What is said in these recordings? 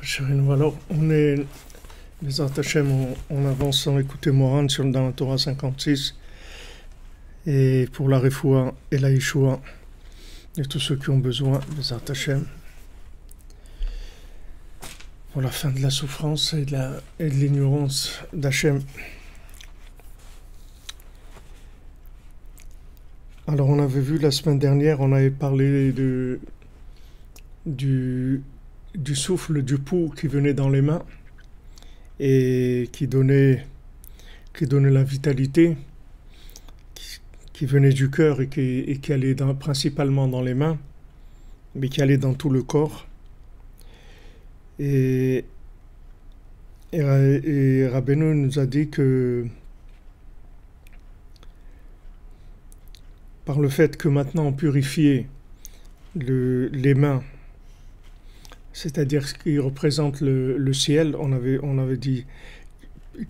Alors, on est, les Hachem, on avance sans écouter Moran dans la Torah 56, et pour la Refoua et la Yeshua, et tous ceux qui ont besoin, les Hachem, pour la fin de la souffrance et de l'ignorance d'Hachem. Alors, on avait vu la semaine dernière, on avait parlé du souffle du pouls qui venait dans les mains et qui donnait la vitalité, qui venait du cœur et qui allait principalement dans les mains, mais qui allait dans tout le corps. Et Rabbeinu nous a dit que par le fait que maintenant on purifiait les mains, c'est-à-dire ce qui représente le ciel, on avait dit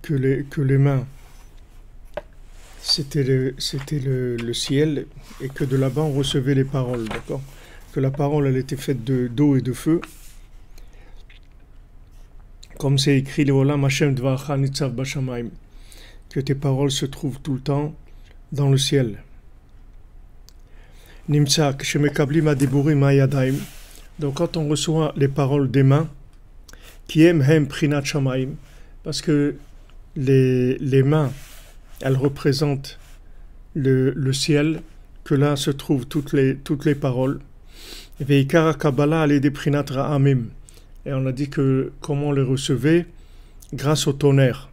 que les mains c'était le ciel, et que de là-bas on recevait les paroles, d'accord? Que la parole elle était faite d'eau et de feu, comme c'est écrit Leolam Hashem Dvarcha Nitzav Bashamayim, que tes paroles se trouvent tout le temps dans le ciel. Nimtza Kshemekablim Adiburim Hayadaim. Donc quand on reçoit les paroles des mains, qui aiment hem prinat shamaim, parce que les mains, elles représentent le ciel, que là se trouvent toutes les paroles. Veikara Kabbalah alede prinat ra'amim. Et on a dit que comment on les recevait grâce au tonnerre.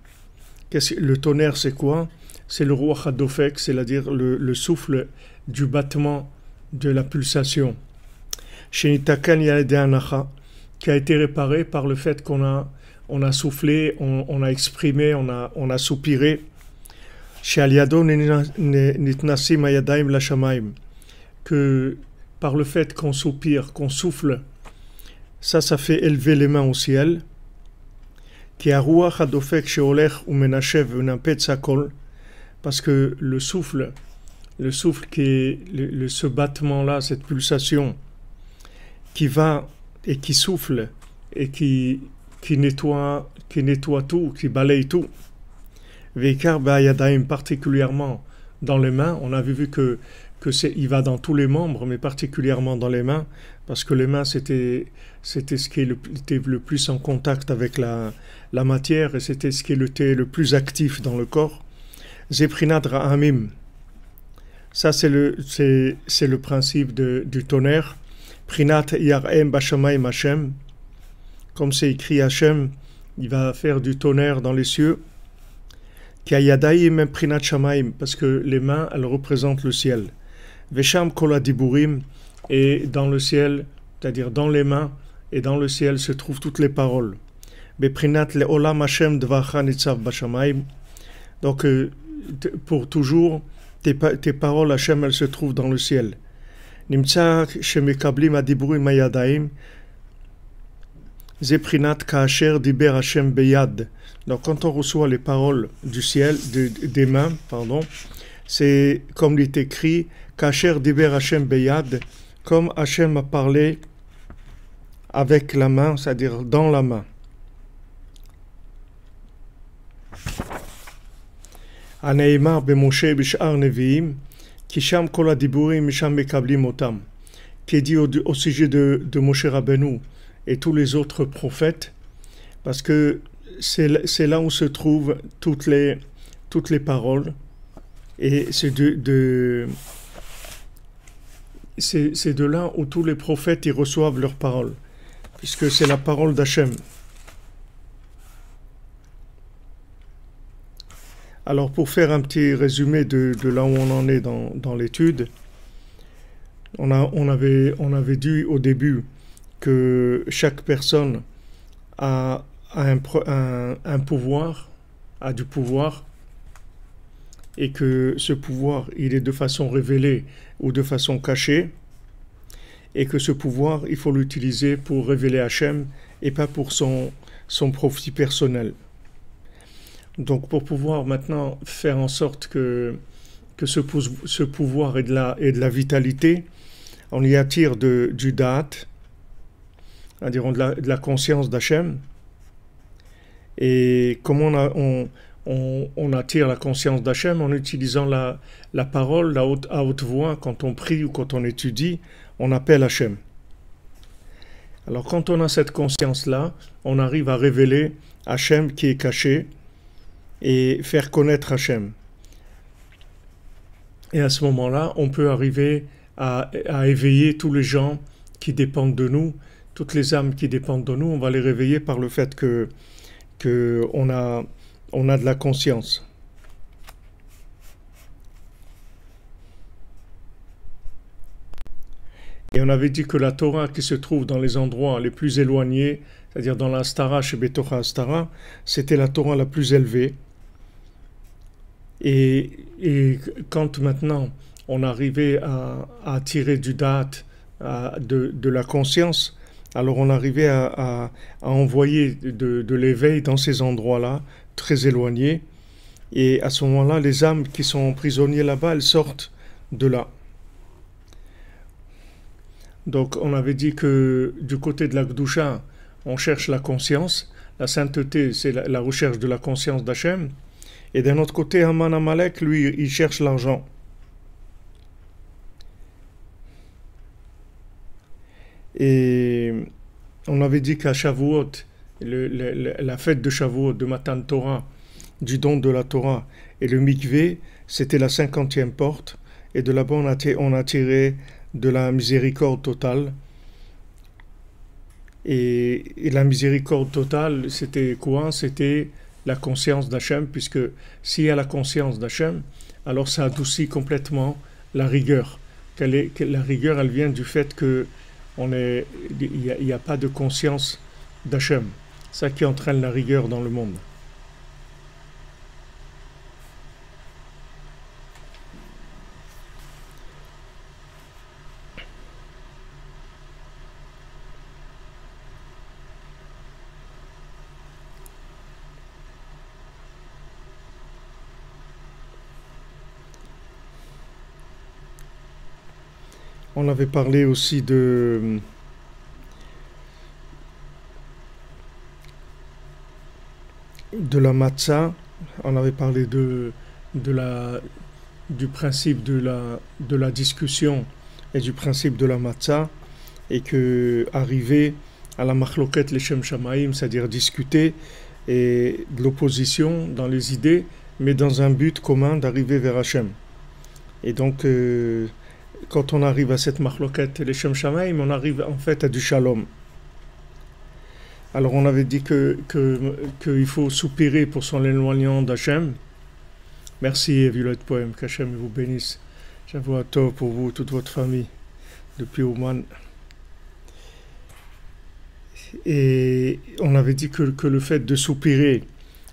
Le tonnerre, c'est quoi? C'est le ruach hadofek, c'est-à-dire le souffle du battement de la pulsation. Shenitakan yalede anacha, qui a été réparé par le fait qu'on a soufflé, on a exprimé, on a soupiré. Shealiado nitnasim ayadaim lashamaim, que par le fait qu'on soupire, qu'on souffle, ça fait élever les mains au ciel. Ki haruach hadofek sheolech umenashev unampet sakol, parce que le souffle qui est ce battement-là, cette pulsation, qui va et qui souffle et qui nettoie tout, qui balaye tout. Veikar ba'yadaim, particulièrement dans les mains. On avait vu que il va dans tous les membres, mais particulièrement dans les mains, parce que les mains c'était ce qui était le plus en contact avec la matière, et c'était ce qui était le plus actif dans le corps. Zeprinat ra'amim. Ça c'est le principe du tonnerre. Prinat yar'em bashamayim Hashem, comme c'est écrit Hashem, il va faire du tonnerre dans les cieux. Ki hayadaim prinat shamayim, parce que les mains elles représentent le ciel. Vesham kol hadiburim, et dans le ciel, c'est-à-dire dans les mains et dans le ciel se trouvent toutes les paroles. Beprinat leolam Hashem dvarcha nitzav bashamayim. Donc pour toujours tes paroles Hashem elles se trouvent dans le ciel. Nimtza shemekablim adiburim hayadaim, zeprinat kaasher diber Hashem beyad. Donc quand on reçoit les paroles du ciel, des mains, c'est comme il est écrit kaasher diber Hashem beyad, comme Hashem a parlé avec la main, c'est-à-dire dans la main. Aneimar b'Moshe b'shar neviim, Kisham kol hadiburim misham mekablim otam, qui est dit au sujet de Moshe Rabbeinu et tous les autres prophètes, parce que c'est là où se trouvent toutes les paroles, et c'est de là où tous les prophètes y reçoivent leurs paroles, puisque c'est la parole d'Hachem. Alors pour faire un petit résumé de là où on en est dans l'étude, on avait dit au début que chaque personne a un pouvoir, a du pouvoir, et que ce pouvoir il est de façon révélée ou de façon cachée, et que ce pouvoir il faut l'utiliser pour révéler Hachem et pas pour son profit personnel. Donc pour pouvoir maintenant faire en sorte que ce pouvoir ait de la vitalité, on y attire du da'at, diront de la conscience d'Hachem. Et comment on attire la conscience d'Hachem? En utilisant la parole à haute voix, quand on prie ou quand on étudie, on appelle Hachem. Alors quand on a cette conscience-là, on arrive à révéler Hachem qui est caché et faire connaître Hachem. Et à ce moment-là, on peut arriver à éveiller tous les gens qui dépendent de nous, toutes les âmes qui dépendent de nous, on va les réveiller par le fait que on a de la conscience. Et on avait dit que la Torah qui se trouve dans les endroits les plus éloignés, c'est-à-dire dans la Astara, chez Betocha Astara, c'était la Torah la plus élevée. Et quand maintenant on arrivait à tirer du date de la conscience, alors on arrivait à envoyer de l'éveil dans ces endroits-là, très éloignés. Et à ce moment-là, les âmes qui sont prisonnières là-bas, elles sortent de là. Donc on avait dit que du côté de la Gdusha, on cherche la conscience. La sainteté, c'est la recherche de la conscience d'Hachem. Et d'un autre côté, Haman Amalek, lui, il cherche l'argent. Et on avait dit qu'à Shavuot, la fête de Shavuot, de Matan Torah, du don de la Torah, et le mikvé, c'était la 50e porte. Et de là-bas, on a tiré de la miséricorde totale. Et la miséricorde totale, c'était quoi? C'était la conscience d'Hachem, puisque s'il y a la conscience d'Hachem, alors ça adoucit complètement la rigueur. La rigueur, elle vient du fait que il n'y a pas de conscience d'Hachem. C'est ça qui entraîne la rigueur dans le monde. On avait parlé aussi de la matzah, on avait parlé du principe de la discussion et du principe de la matzah, et que arriver à la machloket leshem shamaim, c'est-à-dire discuter, et de l'opposition dans les idées, mais dans un but commun d'arriver vers Hachem. Et donc, quand on arrive à cette machloket leshem shamaim, on arrive en fait à du shalom. Alors on avait dit qu'il faut soupirer pour son éloignement d'Hachem. Merci Violet Poème, qu'Hachem vous bénisse. J'avoue à toi pour vous, toute votre famille, depuis Ouman. Et on avait dit que le fait de soupirer,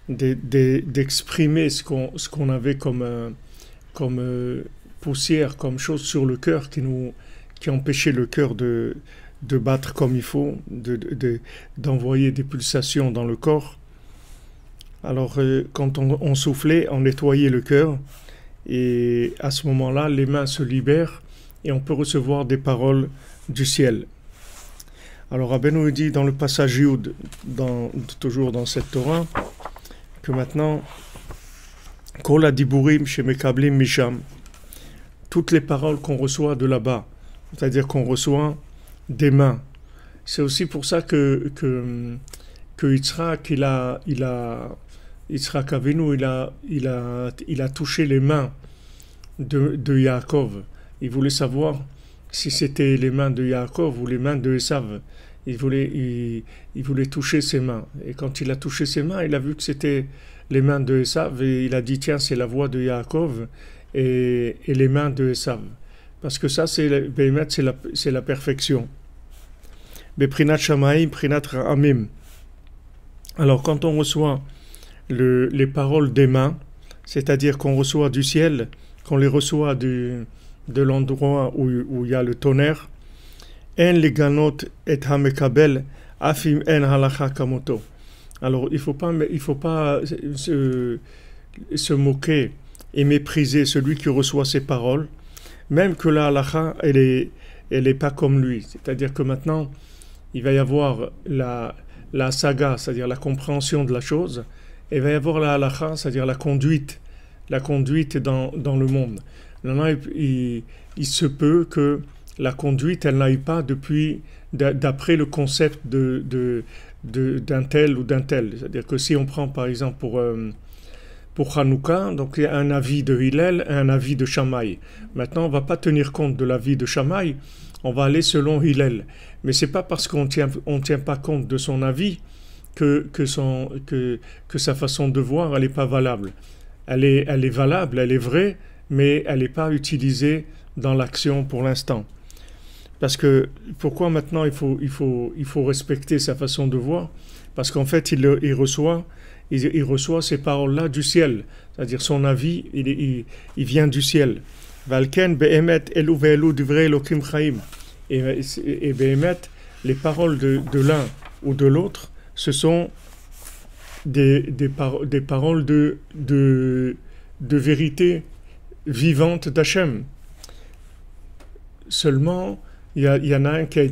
d'exprimer ce qu'on avait comme poussière, comme chose sur le cœur qui empêchait le cœur de battre comme il faut, d'envoyer des pulsations dans le corps. Alors quand on soufflait, on nettoyait le cœur, et à ce moment-là, les mains se libèrent et on peut recevoir des paroles du ciel. Alors Rabbeinu nous dit dans le passage Yud, toujours dans cette Torah, que maintenant, Kol hadiburim shemekablim misham, toutes les paroles qu'on reçoit de là-bas, c'est-à-dire qu'on reçoit des mains. C'est aussi pour ça que Yitzhak, Yitzhak Avinu, il a touché les mains de Yaakov. Il voulait savoir si c'était les mains de Yaakov ou les mains de Esav. Il voulait toucher ses mains. Et quand il a touché ses mains, il a vu que c'était les mains de Esav, et il a dit, tiens, c'est la voix de Yaakov et les mains de Esav. Parce que ça, c'est la perfection. Beprinat Shamaim, Prinat Ra'amim. Alors, quand on reçoit les paroles des mains, c'est-à-dire qu'on reçoit du ciel, qu'on les reçoit de l'endroit où il y a le tonnerre, en leganot et hamekabel afim en halacha kamoto. Alors, il faut pas se moquer et mépriser celui qui reçoit ces paroles, même que la halacha, elle est pas comme lui. C'est-à-dire que maintenant, il va y avoir la saga, c'est-à-dire la compréhension de la chose, et il va y avoir la halakha, c'est-à-dire la conduite dans le monde. Maintenant, il se peut que la conduite, elle n'aille pas d'après le concept d'un tel ou d'un tel. C'est-à-dire que si on prend par exemple pour Hanouka, donc il y a un avis de Hillel et un avis de Shammai. Maintenant, on ne va pas tenir compte de l'avis de Shammai, on va aller selon Hillel. Mais ce n'est pas parce qu'on tient pas compte de son avis que sa façon de voir, elle n'est pas valable. Elle est valable, elle est vraie, mais elle n'est pas utilisée dans l'action pour l'instant. Parce que, pourquoi maintenant il faut respecter sa façon de voir? Parce qu'en fait, il reçoit ces paroles-là du ciel. C'est-à-dire son avis, il vient du ciel. Valken be'emet elu ve'elu divrei Elokim chaim. Et be'emet, les paroles de l'un ou de l'autre, ce sont des paroles de vérité vivante d'Hachem. Seulement, il y en a un qui a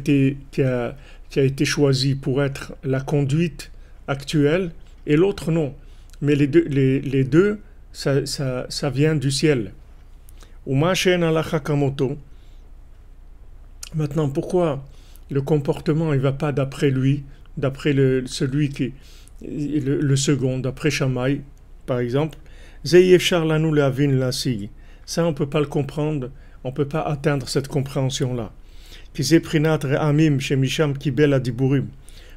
été choisi pour être la conduite actuelle et l'autre non. Mais les deux ça vient du ciel. Maintenant, pourquoi le comportement il ne va pas d'après lui, d'après celui qui le second, d'après Shammai, par exemple? Ça, on ne peut pas le comprendre, on ne peut pas atteindre cette compréhension-là.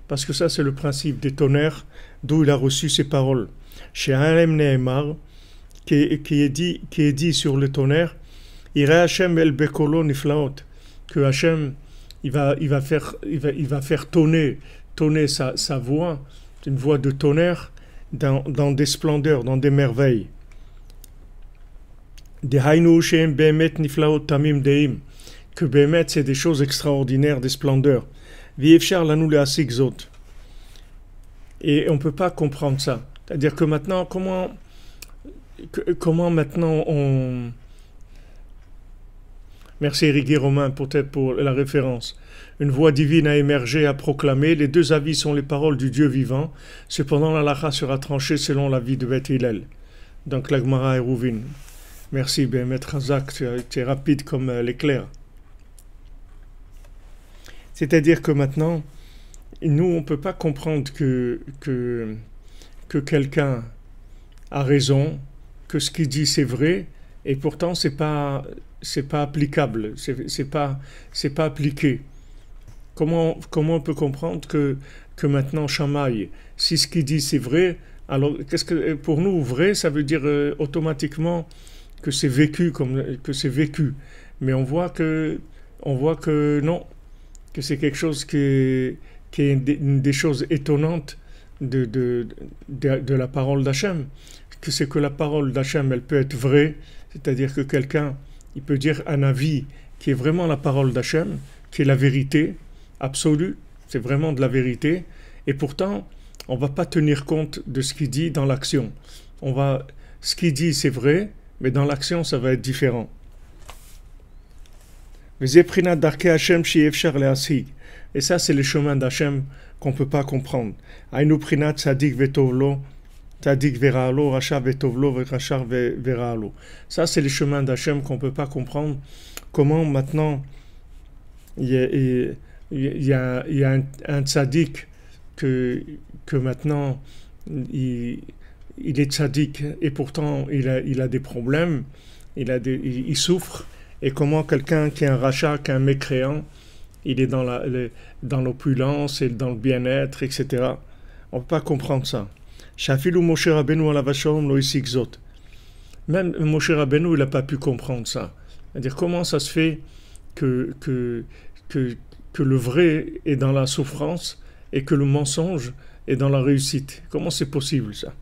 Parce que ça, c'est le principe des tonnerres, d'où il a reçu ces paroles. Chez Ha'em Nehemar, qui est dit sur le tonnerre, Ira Hashem el bekolo niflaot, que Hashem il va faire tonner sa voix, une voix de tonnerre, dans des splendeurs, dans des merveilles. Des hainu she'em be'emet niflaot tamim deim, que be'emet c'est des choses extraordinaires, des splendeurs. V'yefshar lanu le'asik zot. Et on ne peut pas comprendre ça. C'est-à-dire que maintenant, comment maintenant on... Merci Eric Romain peut-être pour la référence. Une voix divine a émergé, a proclamé. Les deux avis sont les paroles du Dieu vivant. Cependant, la halakha sera tranchée selon l'avis de Beth Hillel. Donc la Gemara et Rouvin. Merci, Maître Razak, tu es rapide comme l'éclair. C'est-à-dire que maintenant, nous, on ne peut pas comprendre que quelqu'un a raison, que ce qu'il dit c'est vrai, et pourtant c'est pas applicable, c'est pas appliqué. Comment on peut comprendre que maintenant Shammai, si ce qu'il dit c'est vrai, alors qu'est-ce que pour nous vrai, ça veut dire automatiquement que c'est vécu mais on voit que non, que c'est quelque chose qui est une des choses étonnantes de la parole d'Hachem, que c'est que la parole d'Hachem, elle peut être vraie, c'est-à-dire que quelqu'un, il peut dire un avis qui est vraiment la parole d'Hachem, qui est la vérité absolue, c'est vraiment de la vérité, et pourtant, on ne va pas tenir compte de ce qu'il dit dans l'action. Ce qu'il dit, c'est vrai, mais dans l'action, ça va être différent. Et ça, c'est le chemin d'Hachem qu'on ne peut pas comprendre. Ça, c'est le chemin d'Hachem qu'on ne peut pas comprendre. Comment maintenant, il y a un tzaddik que maintenant, il est tzaddik et pourtant il a des problèmes, il souffre. Et comment quelqu'un qui est un rachat, qui est un mécréant, il est dans l'opulence et dans le bien-être, etc. On ne peut pas comprendre ça. Même Moshe Rabbeinu, il n'a pas pu comprendre ça. C'est-à-dire comment ça se fait que le vrai est dans la souffrance et que le mensonge est dans la réussite. Comment c'est possible ça?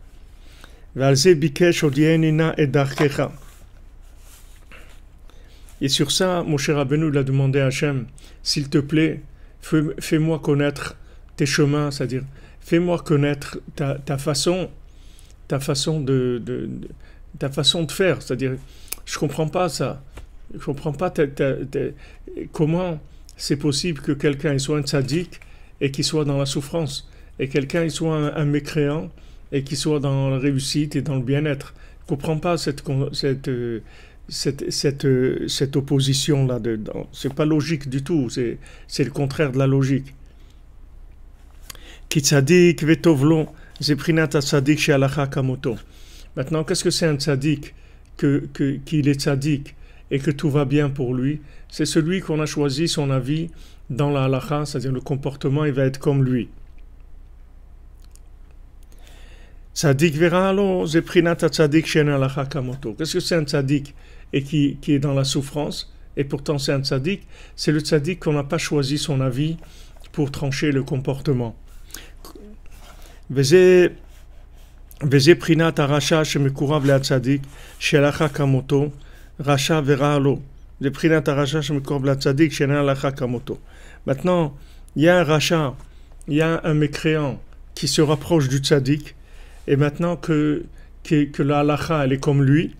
Et sur ça, Moshe Rabbeinu il a demandé à Hachem, s'il te plaît, fais-moi connaître tes chemins, c'est-à-dire fais-moi connaître ta façon de faire, c'est-à-dire je comprends pas ça, je comprends pas comment c'est possible que quelqu'un soit un tzaddik et qui soit dans la souffrance, et quelqu'un il soit un mécréant et qui soit dans la réussite et dans le bien-être. Je ne comprends pas cette opposition-là. C'est pas logique du tout, c'est le contraire de la logique. Ki tzadik vetovlo, zeprinat tzadik she'alacha kamoto. Maintenant, qu'est-ce que c'est un tzadik qu'il est tzadik et que tout va bien pour lui? C'est celui qu'on a choisi son avis dans la halacha, c'est-à-dire le comportement, il va être comme lui. Tzadik veralo, zeprinat tzadik she'alacha kamoto. Qu'est-ce que c'est un tzadik et qui est dans la souffrance, et pourtant c'est un tzadik? C'est le tzadik qu'on n'a pas choisi son avis pour trancher le comportement. Veze prinat aracha shemekurav le'atzadik she'alacha kamoto racha veralo. Veze prinat aracha shemekurav le'atzadik she'alacha kamoto. Maintenant, il y a un racha, il y a un mécréant qui se rapproche du tzadik, et maintenant que la halacha elle est comme lui,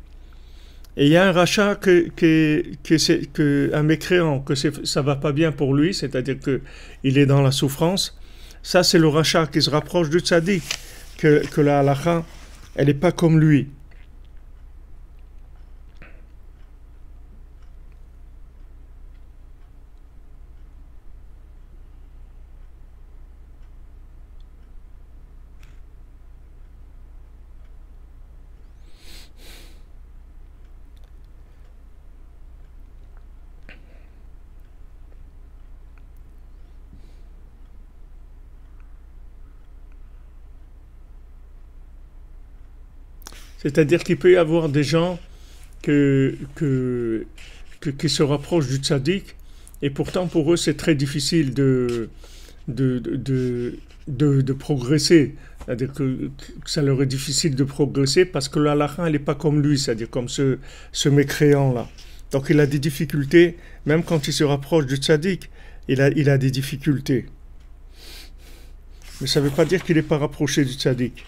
et il y a un rachat un mécréant, ça va pas bien pour lui, c'est-à-dire qu'il est dans la souffrance. Ça, c'est le rachat qui se rapproche du tzaddik, que la halacha, elle n'est pas comme lui. C'est-à-dire qu'il peut y avoir des gens qui se rapprochent du tzaddik, et pourtant pour eux c'est très difficile de progresser. C'est-à-dire que ça leur est difficile de progresser parce que la halakha elle n'est pas comme lui, c'est-à-dire comme ce mécréant-là. Donc il a des difficultés, même quand il se rapproche du tzaddik, il a des difficultés. Mais ça ne veut pas dire qu'il n'est pas rapproché du tzaddik.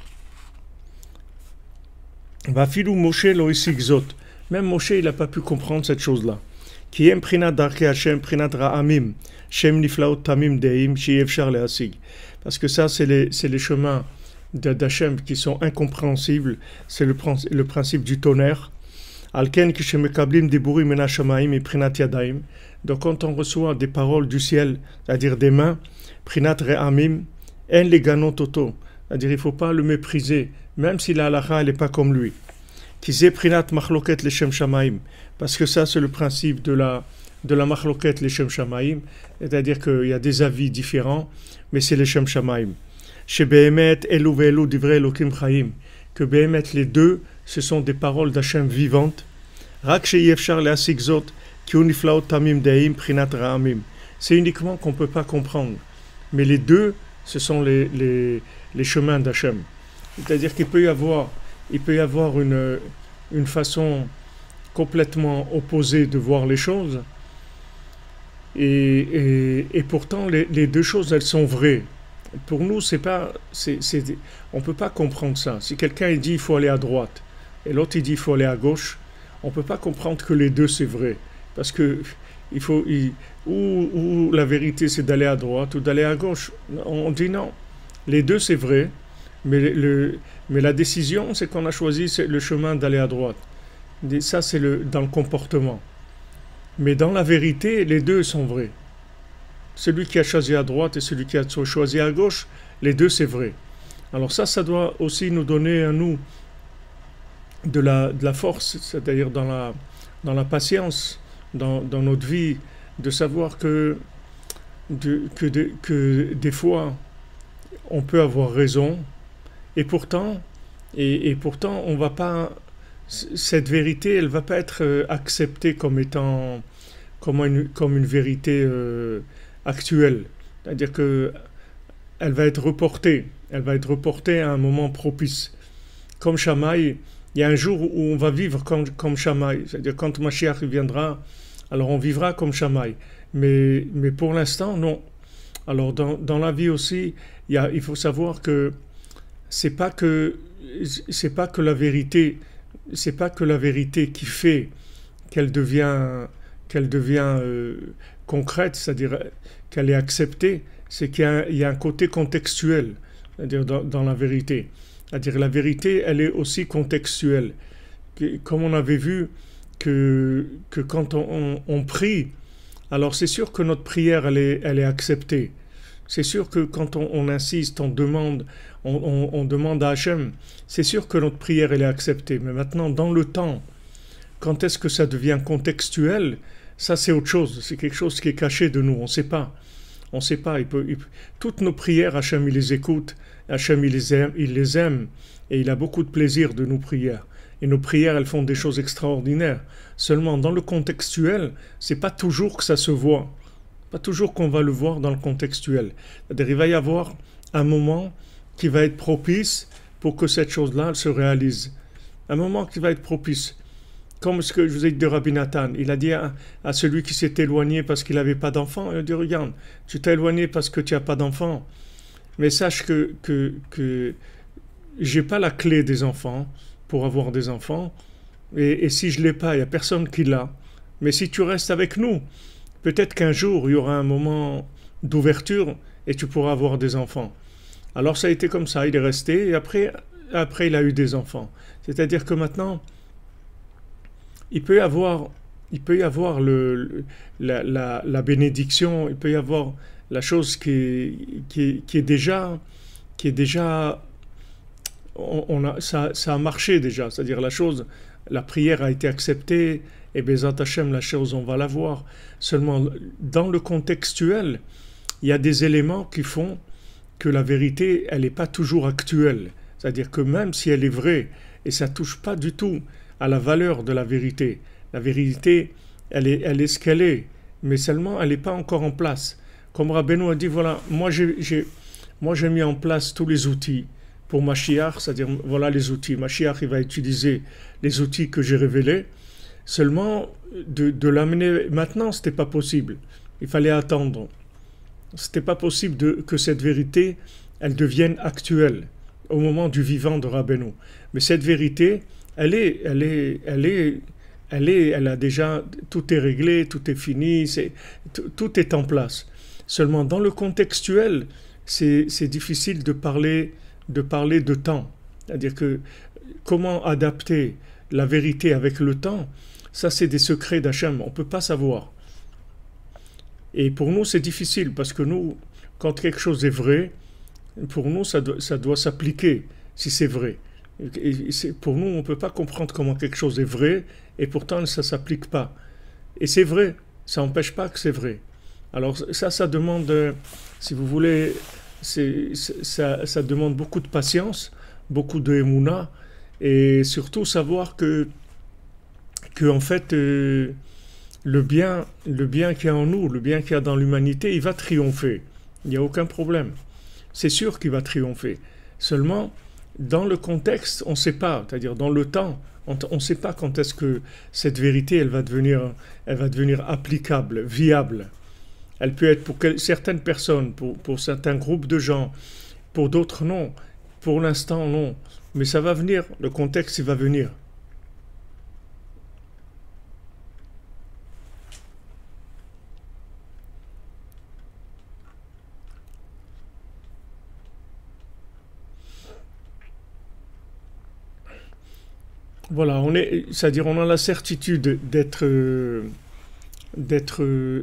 Vafilou Moshe lo isigzot. Même Moshe, il n'a pas pu comprendre cette chose-là. Qui aime prinat darke Hashem, prinat ra'amim, shem niflaot tamim deim, shi efshar le'asig. Parce que ça, c'est les chemins d'Hachem qui sont incompréhensibles. C'est le principe du tonnerre. Alken ki shemekablim diburim men hashamaim et prinat yadaim. Donc quand on reçoit des paroles du ciel, c'est-à-dire des mains, prinat ra'amim, en les ganon toto. C'est-à-dire il ne faut pas le mépriser, même si la halacha n'est pas comme lui. Kizé prinat machloket leshem shamaim, parce que ça c'est le principe de la machloket leshem shamaim, c'est-à-dire qu'il y a des avis différents, mais c'est leshem shamaim. Chez Behemet elu ve'elu divrei Elokim chaim, que Behemet les deux, ce sont des paroles d'Hachem vivantes. Rak sheyefshar le'asig zot, ki hu niflaot tamim deim prinat ra'amim. C'est uniquement qu'on ne peut pas comprendre, mais les deux, ce sont les chemins d'Hachem. C'est-à-dire qu'il peut y avoir une façon complètement opposée de voir les choses, et pourtant les deux choses elles sont vraies. Pour nous on ne peut pas comprendre ça. Si quelqu'un dit il faut aller à droite et l'autre il dit il faut aller à gauche, on ne peut pas comprendre que les deux c'est vrai, parce que ou la vérité c'est d'aller à droite ou d'aller à gauche. On dit non, les deux c'est vrai, mais la décision c'est qu'on a choisi le chemin d'aller à droite. Et ça c'est dans le comportement, mais dans la vérité les deux sont vrais. Celui qui a choisi à droite et celui qui a choisi à gauche, les deux c'est vrai. Alors ça doit aussi nous donner à nous de la force, c'est-à-dire dans la patience, dans notre vie, de savoir que des fois on peut avoir raison, et pourtant on va pas, cette vérité elle va pas être acceptée comme étant comme une vérité actuelle, c'est-à-dire que elle va être reportée à un moment propice. Comme Shammai, il y a un jour où on va vivre comme Shammai, c'est-à-dire quand Mashiach viendra, alors on vivra comme Shammai, mais pour l'instant non. Alors dans la vie aussi, il faut savoir que c'est pas que la vérité qui fait qu'elle devient concrète, c'est-à-dire qu'elle est acceptée, c'est qu'il y a un côté contextuel, c'est-à-dire dans la vérité. C'est-à-dire la vérité, elle est aussi contextuelle. Comme on avait vu que quand on prie, alors c'est sûr que notre prière, elle est acceptée. C'est sûr que quand on insiste, on demande à Hachem, c'est sûr que notre prière, elle est acceptée. Mais maintenant, dans le temps, quand est-ce que ça devient contextuel? Ça, c'est autre chose. C'est quelque chose qui est caché de nous. On ne sait pas. On ne sait pas. Toutes nos prières, Hachem, il les écoute. Hachem, il les aime. Et il a beaucoup de plaisir de nos prières. Et nos prières, elles font des choses extraordinaires. Seulement, dans le contextuel, c'est pas toujours que ça se voit. Pas toujours qu'on va le voir dans le contextuel. C'est-à-dire, il va y avoir un moment qui va être propice pour que cette chose-là se réalise. Un moment qui va être propice. Comme ce que je vous ai dit de Rabbi Nathan. Il a dit à celui qui s'est éloigné parce qu'il n'avait pas d'enfant, il a dit, regarde, tu t'es éloigné parce que tu n'as pas d'enfant. Mais sache que j'ai pas la clé des enfants pour avoir des enfants. Et si je ne l'ai pas, il n'y a personne qui l'a. Mais si tu restes avec nous, peut-être qu'un jour, il y aura un moment d'ouverture et tu pourras avoir des enfants. Alors ça a été comme ça, il est resté et après il a eu des enfants. C'est-à-dire que maintenant, il peut y avoir la bénédiction, il peut y avoir la chose qui est déjà, ça a marché déjà, c'est-à-dire la prière a été acceptée, et Bezat Hashem, la chose, on va la voir. Seulement, dans le contextuel, il y a des éléments qui font que la vérité, elle n'est pas toujours actuelle. C'est-à-dire que même si elle est vraie, et ça ne touche pas du tout à la valeur de la vérité elle est ce qu'elle est, mais seulement elle n'est pas encore en place. Comme Rabbeinu a dit, voilà, moi j'ai mis en place tous les outils pour Mashiach, c'est-à-dire voilà les outils. Mashiach, il va utiliser les outils que j'ai révélés. Seulement, de l'amener maintenant, ce n'était pas possible. Il fallait attendre. Ce n'était pas possible que cette vérité, elle devienne actuelle au moment du vivant de Rabbeinu. Mais cette vérité, elle a déjà, tout est réglé, tout est fini, tout est en place. Seulement, dans le contextuel, c'est difficile de parler de temps. C'est-à-dire que comment adapter la vérité avec le temps, ça c'est des secrets d'Hachem, on ne peut pas savoir. Et pour nous c'est difficile parce que nous, quand quelque chose est vrai, pour nous ça doit s'appliquer si c'est vrai. Pour nous on ne peut pas comprendre comment quelque chose est vrai et pourtant ça ne s'applique pas. Et c'est vrai, ça n'empêche pas que c'est vrai. Alors ça demande, si vous voulez, ça demande beaucoup de patience, beaucoup de émouna, et surtout savoir que en fait, le bien qu'il y a en nous, le bien qu'il y a dans l'humanité, il va triompher. Il n'y a aucun problème. C'est sûr qu'il va triompher. Seulement, dans le contexte, on ne sait pas, c'est-à-dire dans le temps, on ne sait pas quand est-ce que cette vérité, elle va devenir applicable, viable. Elle peut être pour certaines personnes, pour certains groupes de gens, pour d'autres non. Pour l'instant, non. Mais ça va venir, le contexte, il va venir. Voilà, c'est-à-dire on a la certitude d'être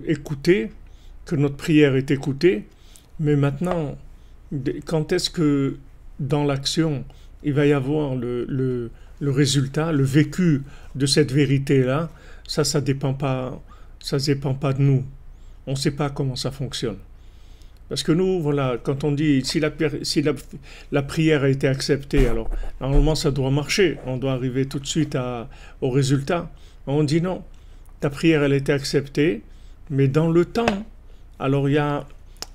écouté, que notre prière est écoutée, mais maintenant, quand est-ce que dans l'action, il va y avoir le résultat, le vécu de cette vérité-là, ça dépend pas de nous. On ne sait pas comment ça fonctionne. Parce que nous, voilà, quand on dit si la prière a été acceptée, alors normalement ça doit marcher, on doit arriver tout de suite au résultat. On dit non, ta prière elle a été acceptée, mais dans le temps, alors il y a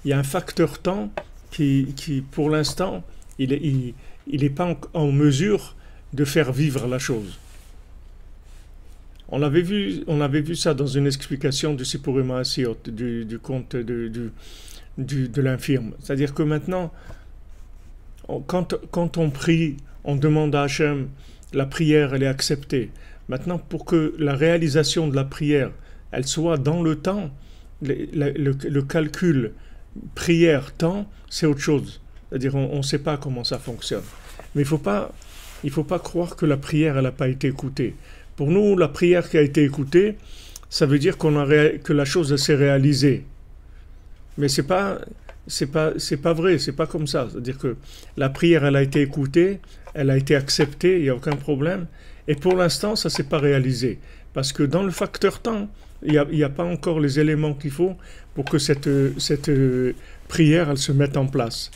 un facteur temps qui pour l'instant, il n'est pas en mesure de faire vivre la chose. On avait vu ça dans une explication du Sipurim Hasiot, du conte de l'infirme. C'est-à-dire que maintenant, quand on prie, on demande à Hachem, la prière, elle est acceptée. Maintenant, pour que la réalisation de la prière, elle soit dans le temps, le calcul prière, temps, c'est autre chose. C'est-à-dire, on ne sait pas comment ça fonctionne. Mais il faut pas croire que la prière, elle n'a pas été écoutée. Pour nous, la prière qui a été écoutée, ça veut dire que la chose s'est réalisée. Mais c'est pas vrai, c'est pas comme ça. C'est-à-dire que la prière, elle a été écoutée, elle a été acceptée, il n'y a aucun problème. Et pour l'instant, ça ne s'est pas réalisé. Parce que dans le facteur temps, il n'y a pas encore les éléments qu'il faut pour que cette prière, elle se mette en place.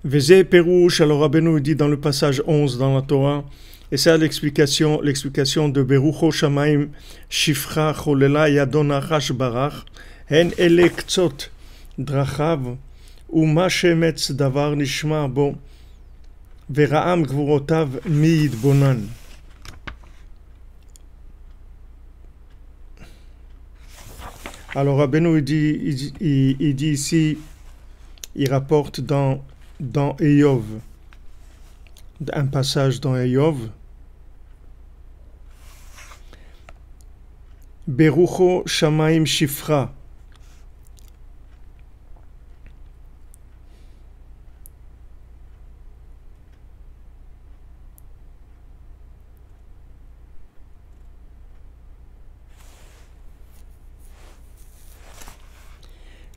Vezé Perouche, alors Rabbeinu dit dans le passage 11 dans la Torah, et c'est l'explication de Berucho Shamaim Shifra Cholela Yadon Arash Barach, Hen Elektzot Drachav, Uma Shemetz Davar Nishma Bo, Veraam Gvurotav Miid Bonan. Alors Rabbeinu il dit ici, il rapporte dans Eyov, un passage dans Eyov, Berucho Shamaim Shifra.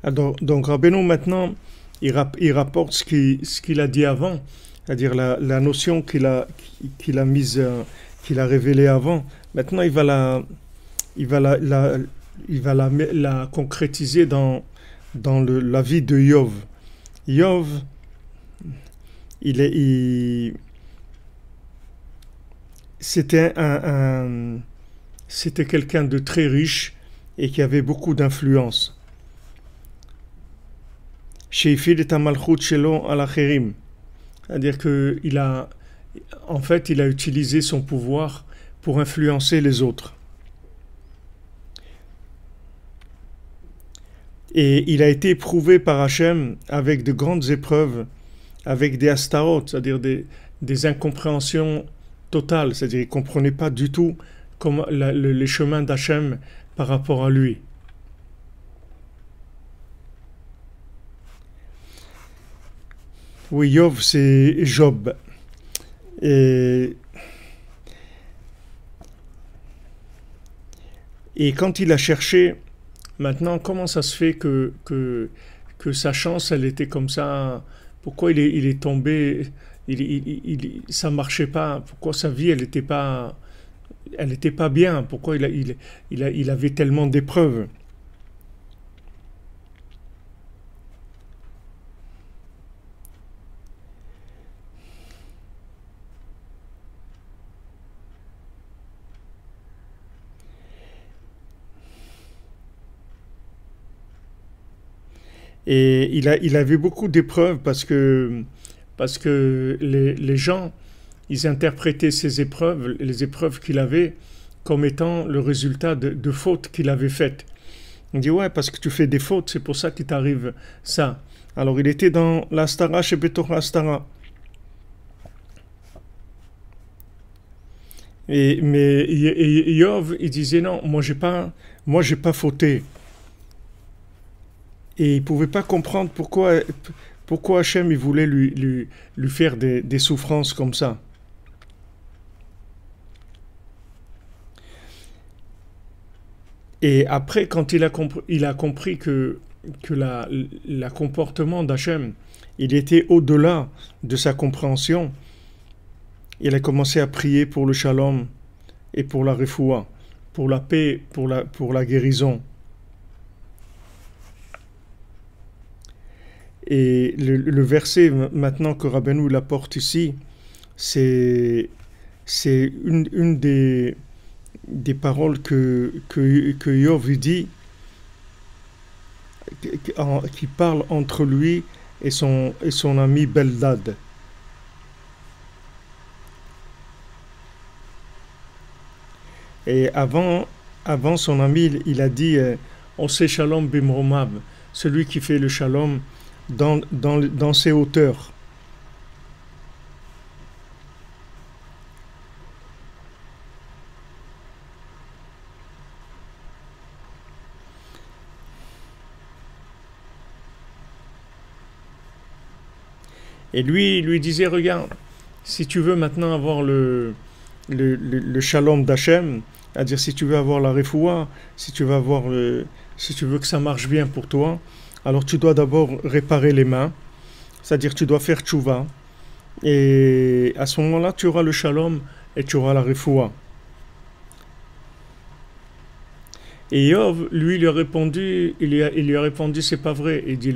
Alors, donc Rabbeinu maintenant, il rapporte ce qu'il a dit avant, c'est-à-dire la notion qu'il a mise, qu'il a révélée avant. Maintenant, il va la concrétiser dans la vie de Yov. Yov, c'était c'était quelqu'un de très riche et qui avait beaucoup d'influence. C'est-à-dire qu'il a utilisé son pouvoir pour influencer les autres. Et il a été éprouvé par Hachem avec de grandes épreuves, avec des astarot, c'est-à-dire des incompréhensions totales, c'est-à-dire qu'il ne comprenait pas du tout les chemins d'Hachem par rapport à lui. Oui, Yov, c'est Job. Et quand il a cherché, maintenant, comment ça se fait que sa chance, elle était comme ça? Pourquoi il est tombé? Ça marchait pas. Pourquoi sa vie, elle était pas bien? Pourquoi il avait tellement d'épreuves? Et il avait beaucoup d'épreuves parce que les gens, ils interprétaient ces épreuves, les épreuves qu'il avait, comme étant le résultat de fautes qu'il avait faites. On dit, ouais, parce que tu fais des fautes, c'est pour ça qu'il t'arrive ça. Alors il était dans l'Astara chez Betor l'Astara. Mais Yov, il disait, non, moi j'ai pas fauté. Et il ne pouvait pas comprendre pourquoi Hachem il voulait lui faire des souffrances comme ça. Et après, quand il a compris que la comportement d'Hachem, il était au-delà de sa compréhension, il a commencé à prier pour le shalom et pour la refoua, pour la paix, pour la guérison. Et le verset maintenant que Rabbeinu l'apporte ici, c'est une des paroles que Yov dit, qui parle entre lui et son ami Beldad. Et avant son ami, il a dit on sait shalom bimromab, celui qui fait le shalom dans ses hauteurs. Et lui, il lui disait, regarde, si tu veux maintenant avoir le shalom d'Hachem, c'est-à-dire si tu veux avoir la refoua, si tu veux que ça marche bien pour toi, alors tu dois d'abord réparer les mains, c'est-à-dire tu dois faire tchouva, et à ce moment-là, tu auras le shalom et tu auras la refoua. Et Yov, lui, il lui a répondu, c'est pas vrai. Il dit,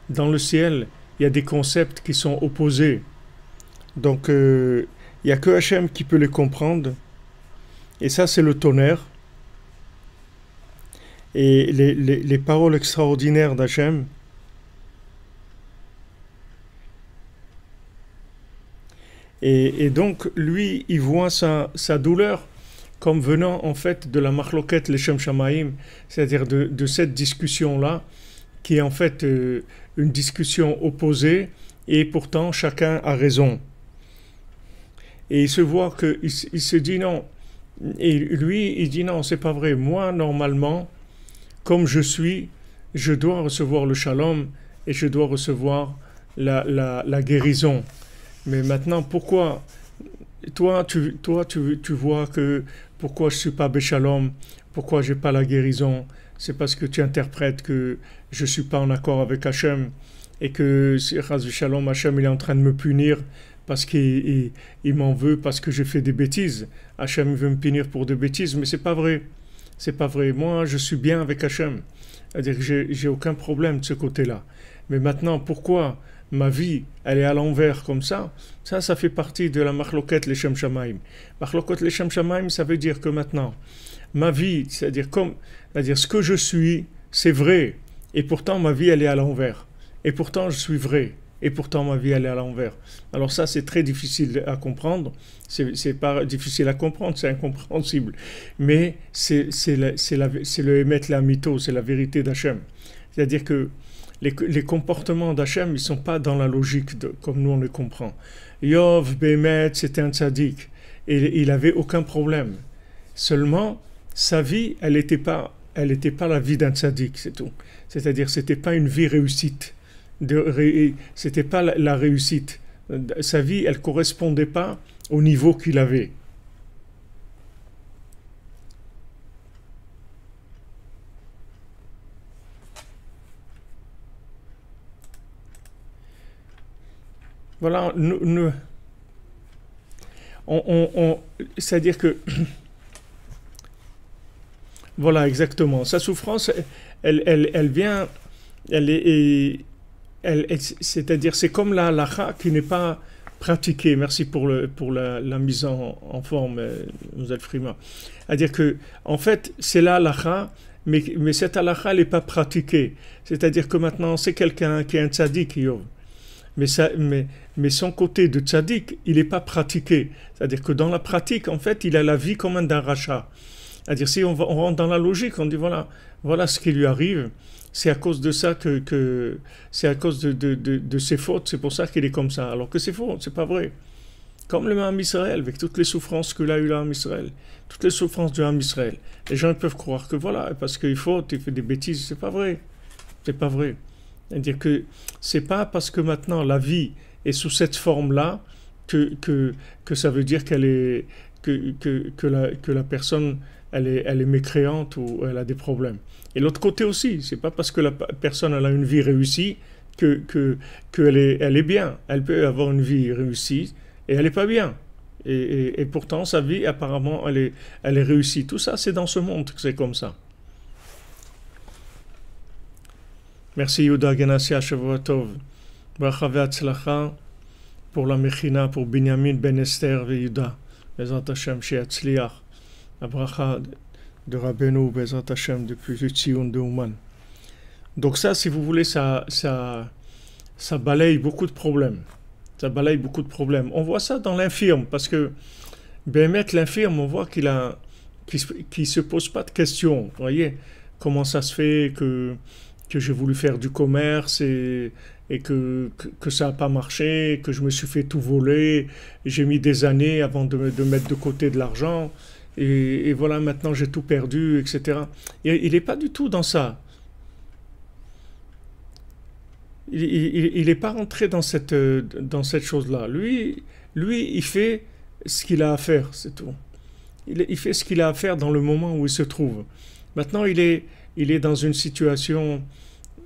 dans le ciel, il y a des concepts qui sont opposés. Donc, il n'y a que Hachem qui peut les comprendre. Et ça, c'est le tonnerre. Et les paroles extraordinaires d'Hachem. Et donc, lui, il voit sa douleur comme venant en fait de la Machloket Leshem Shamaim, c'est-à-dire de cette discussion-là, qui est en fait une discussion opposée, et pourtant chacun a raison. Et il se voit il se dit non, et lui il dit non, c'est pas vrai, moi normalement, comme je suis, je dois recevoir le shalom, et je dois recevoir la guérison. Mais maintenant, pourquoi toi, tu vois que pourquoi je ne suis pas Béchalom, pourquoi je n'ai pas la guérison, c'est parce que tu interprètes que je ne suis pas en accord avec Hachem et que Shalom, Hachem il est en train de me punir parce qu'il m'en veut, parce que j'ai fait des bêtises. Hachem veut me punir pour des bêtises, mais ce n'est pas vrai. C'est pas vrai. Moi, je suis bien avec Hachem. C'est-à-dire que j'ai aucun problème de ce côté-là. Mais maintenant, pourquoi ma vie, elle est à l'envers comme ça fait partie de la Machloket Leshem Shamaim. Machloket Leshem Shamaim, ça veut dire que maintenant, ma vie, c'est-à-dire ce que je suis, c'est vrai. Et pourtant, ma vie, elle est à l'envers. Et pourtant, je suis vrai. Et pourtant, ma vie, elle est à l'envers. Alors ça, c'est très difficile à comprendre. C'est pas difficile à comprendre, c'est incompréhensible. Mais c'est le Emet la Mito, c'est la vérité d'Hachem. C'est-à-dire que les comportements d'Hachem, ils ne sont pas dans la logique comme nous on les comprend. Yov, Bémet, c'était un tzaddik. Et il n'avait aucun problème. Seulement, sa vie, elle n'était pas la vie d'un tzaddik, c'est tout. C'est-à-dire, ce n'était pas une vie réussite. C'était pas la réussite. Sa vie, elle ne correspondait pas au niveau qu'il avait. Voilà, c'est-à-dire que, voilà, exactement. Sa souffrance, elle vient, c'est-à-dire, c'est comme la halakha qui n'est pas pratiquée. Merci pour la mise en forme, Mlle Frima. C'est-à-dire que, en fait, c'est la halakha, mais cette halakha, elle n'est pas pratiquée. C'est-à-dire que maintenant, c'est quelqu'un qui est un tzaddik, mais son côté de tzaddik, il n'est pas pratiqué. C'est-à-dire que dans la pratique, en fait, il a la vie comme un rachat. C'est-à-dire, si on rentre dans la logique, on dit voilà ce qui lui arrive, c'est à cause de ça c'est à cause de ses fautes, c'est pour ça qu'il est comme ça. Alors que c'est faux, c'est pas vrai. Comme le Ham Israël, avec toutes les souffrances que l'a eu le Ham Israël, toutes les souffrances du Ham Israël, les gens peuvent croire que voilà, parce qu'il faute, il fait des bêtises, c'est pas vrai. C'est pas vrai. C'est-à-dire que c'est pas parce que maintenant la vie est sous cette forme-là que ça veut dire que la personne elle est mécréante ou elle a des problèmes. Et l'autre côté aussi, c'est pas parce que la personne elle a une vie réussie qu'elle est bien. Elle peut avoir une vie réussie et elle n'est pas bien. Et pourtant sa vie apparemment elle est réussie. Tout ça c'est dans ce monde que c'est comme ça. Merci Yehuda Genassia, Shavua Tov. Bracha ve'atzlacha pour la Mechina, pour Binyamin ben Esther et Yehuda. Bezrat Hashem she'atzliach. La bracha de Rabbeinu, Bezrat Hashem, depuis le Tzion de Ouman. Donc ça, si vous voulez, ça balaye beaucoup de problèmes. Ça balaye beaucoup de problèmes. On voit ça dans l'infirme, parce que Bémet, l'infirme, on voit qu'il se pose pas de questions. Vous voyez, comment ça se fait que j'ai voulu faire du commerce et que ça n'a pas marché, que je me suis fait tout voler, j'ai mis des années avant de mettre de côté de l'argent, et voilà, maintenant j'ai tout perdu, etc. Et il n'est pas du tout dans ça. il n'est pas rentré dans cette chose-là. Lui, il fait ce qu'il a à faire, c'est tout. Il fait ce qu'il a à faire dans le moment où il se trouve. Maintenant, il est dans une situation,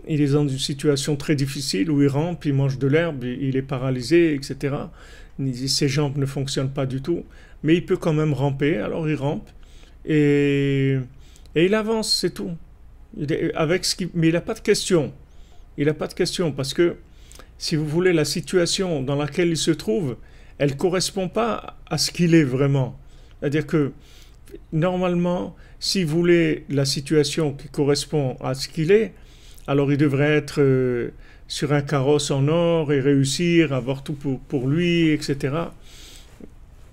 il est dans une situation très difficile où il rampe, il mange de l'herbe, il est paralysé, etc. Ses jambes ne fonctionnent pas du tout, mais il peut quand même ramper. Alors il rampe et il avance, c'est tout. Mais il n'a pas de question. Il n'a pas de question parce que, si vous voulez, la situation dans laquelle il se trouve, elle ne correspond pas à ce qu'il est vraiment. C'est-à-dire que, normalement, si vous voulez la situation qui correspond à ce qu'il est, alors il devrait être sur un carrosse en or et réussir, avoir tout pour lui, etc.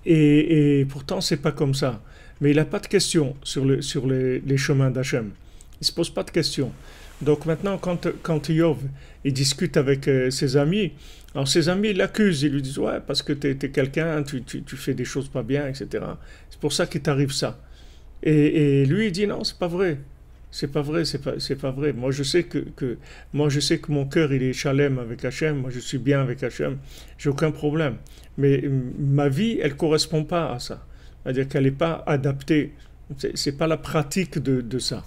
Et pourtant, c'est pas comme ça. Mais il n'a pas de question sur les chemins d'Hachem. Il ne se pose pas de questions. Donc maintenant, quand Yov il discute avec ses amis, alors ses amis l'accusent, ils lui disent ouais, parce que tu es quelqu'un, tu fais des choses pas bien, etc. C'est pour ça qu'il t'arrive ça. Et lui il dit non, c'est pas vrai. C'est pas vrai, c'est pas vrai. Moi je sais moi je sais que mon cœur il est shalem avec Hachem, moi je suis bien avec Hachem, j'ai aucun problème. Mais ma vie, elle correspond pas à ça. C'est-à-dire qu'elle n'est pas adaptée. C'est pas la pratique de ça.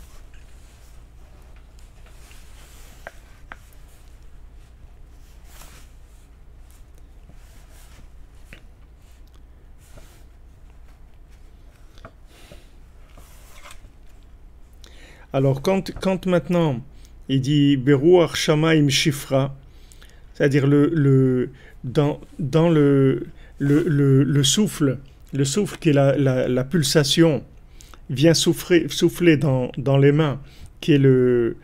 Alors, quand maintenant il dit Beruach Shamaim Shifra, c'est-à-dire dans le souffle qui est la pulsation, vient souffler dans les mains, qui est le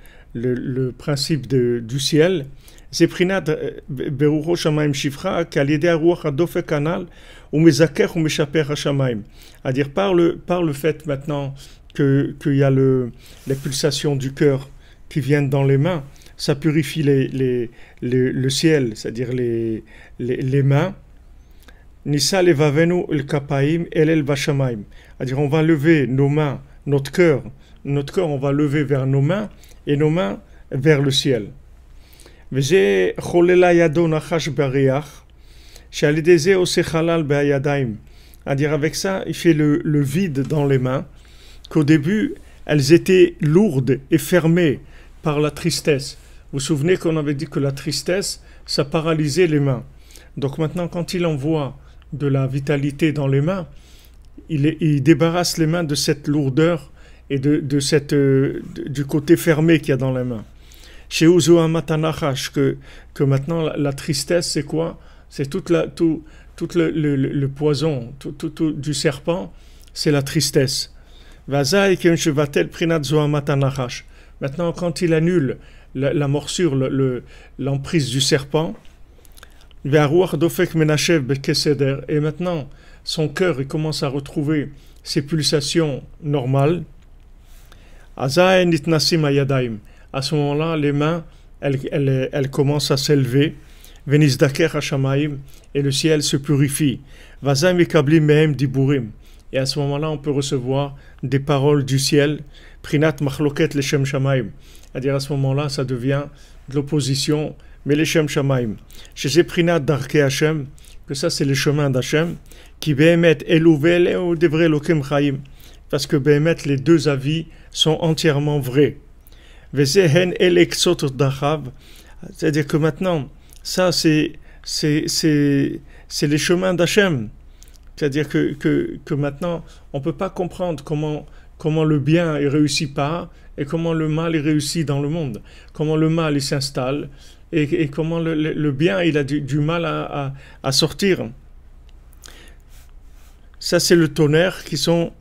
principe du ciel, c'est Prinat Beruach Shamaim Shifra, qu'alidé Ruach Adofek Kanal, ou Mezaker ou Meshaper Hashamaim. C'est-à-dire par le fait maintenant qu'il y a les pulsations du cœur qui viennent dans les mains, ça purifie le ciel, c'est-à-dire les mains. Nisa levavenu el kapaim el vashamaim. C'est-à-dire on va lever nos mains, notre cœur, on va lever vers nos mains et nos mains vers le ciel. Veze cholela yado nachash bariach, shalideze ose chalal be'ayadaim. C'est-à-dire avec ça, il fait le vide dans les mains, qu'au début, elles étaient lourdes et fermées par la tristesse. Vous vous souvenez qu'on avait dit que la tristesse, ça paralysait les mains. Donc maintenant, quand il envoie de la vitalité dans les mains, il débarrasse les mains de cette lourdeur et du côté fermé qu'il y a dans les mains. Chez Uzoa Matanachash, que maintenant, la tristesse, c'est quoi? C'est tout le poison du serpent, c'est la tristesse. Maintenant, quand il annule la morsure, l'emprise du serpent, et maintenant son cœur il commence à retrouver ses pulsations normales, à ce moment-là, les mains elles commencent à s'élever, et le ciel se purifie. Et à ce moment-là, on peut recevoir des paroles du ciel, Prinat Machloket Leshem Shamaim. C'est-à-dire à ce moment-là, ça devient de l'opposition, mais Leshem Shamaim. Chez Prinat Darke Hashem, que ça c'est le chemin d'Hachem, qui Behemet Elouvel ou Devre Lokem Chaim. Parce que Behemet, les deux avis sont entièrement vrais. Vezehen Elexot Dachav. C'est-à-dire que maintenant, ça c'est les chemins d'Hachem. C'est-à-dire que maintenant, on ne peut pas comprendre comment le bien il réussit pas et comment le mal il réussit dans le monde. Comment le mal il s'installe et comment le bien il a du mal à sortir. Ça, c'est le tonnerre qui sont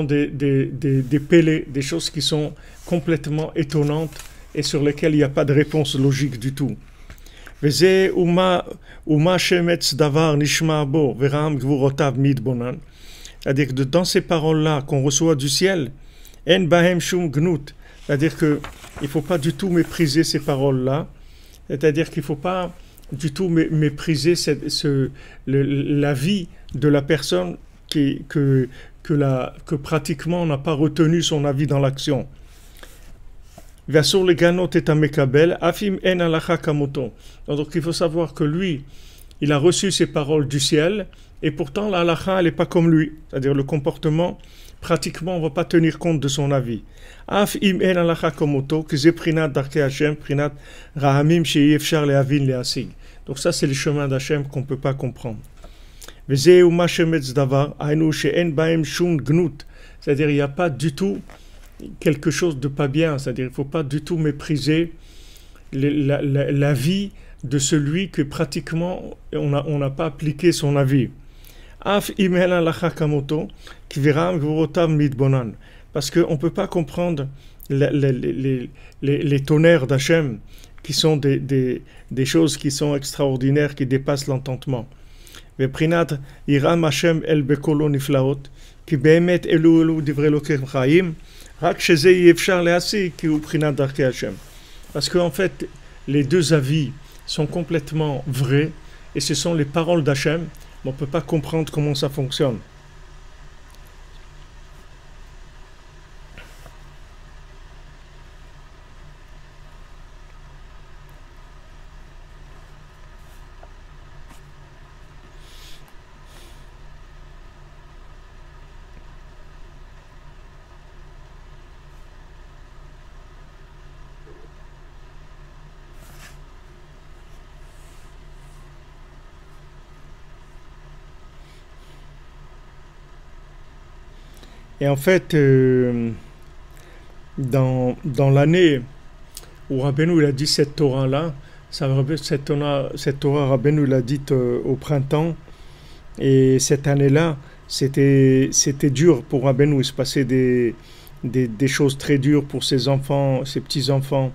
des pélés, des choses qui sont complètement étonnantes et sur lesquelles il n'y a pas de réponse logique du tout. C'est-à-dire que dans ces paroles-là qu'on reçoit du ciel, c'est-à-dire qu'il ne faut pas du tout mépriser ces paroles-là, c'est-à-dire qu'il ne faut pas du tout mépriser la vie de la personne que pratiquement on n'a pas retenu son avis dans l'action. Vasur le ganot et amekabel, afim en alacha kamoto. Donc il faut savoir que lui, il a reçu ces paroles du ciel, et pourtant la halacha, elle n'est pas comme lui. C'est-à-dire le comportement, pratiquement, on ne va pas tenir compte de son avis. Af im en alacha kamoto, que ze prinat darke Hashem, prinat rahamim sheyefshar lehavin leasig. Donc ça, c'est le chemin d'Hachem qu'on ne peut pas comprendre. Vezeu ma shemetz davar, ainu she'en baem shum gnut. C'est-à-dire il n'y a pas du tout quelque chose de pas bien, c'est-à-dire il ne faut pas du tout mépriser la vie de celui que pratiquement on n'a pas appliqué son avis. Af imel alacha kamoto kviram gvurotav mitbonan, parce qu'on ne peut pas comprendre les tonnerres d'Hachem qui sont des choses qui sont extraordinaires, qui dépassent l'entendement. Veprinat iram Hashem el bekolo niflaot ki beemet elu divrei Elokeim chaim. Parce qu'en fait, les deux avis sont complètement vrais et ce sont les paroles d'Hachem, mais on ne peut pas comprendre comment ça fonctionne. Et en fait, dans l'année où Rabbeinu il a dit cette Torah-là, cette Torah, Rabbeinu l'a dite au printemps, et cette année-là, c'était dur pour Rabbeinu, il se passait des choses très dures pour ses enfants, ses petits-enfants,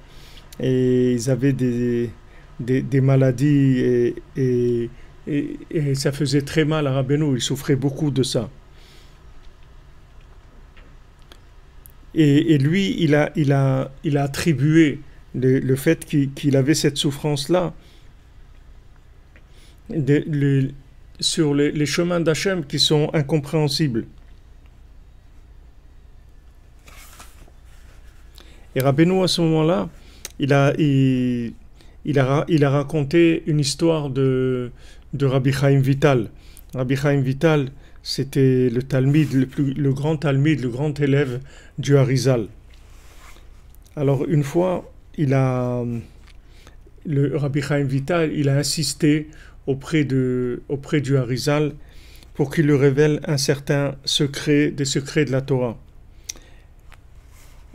et ils avaient des maladies, et ça faisait très mal à Rabbeinu, il souffrait beaucoup de ça. Et lui, il a attribué le fait qu'il avait cette souffrance-là sur les chemins d'Hachem qui sont incompréhensibles. Et Rabbeinu, à ce moment-là, il a raconté une histoire de Rabbi Chaim Vital. Rabbi Chaim Vital, c'était le Talmid, le grand Talmid, le grand élève du Harizal. Alors une fois, le Rabbi Chaim Vital, il a insisté auprès du Harizal pour qu'il lui révèle un certain secret, des secrets de la Torah.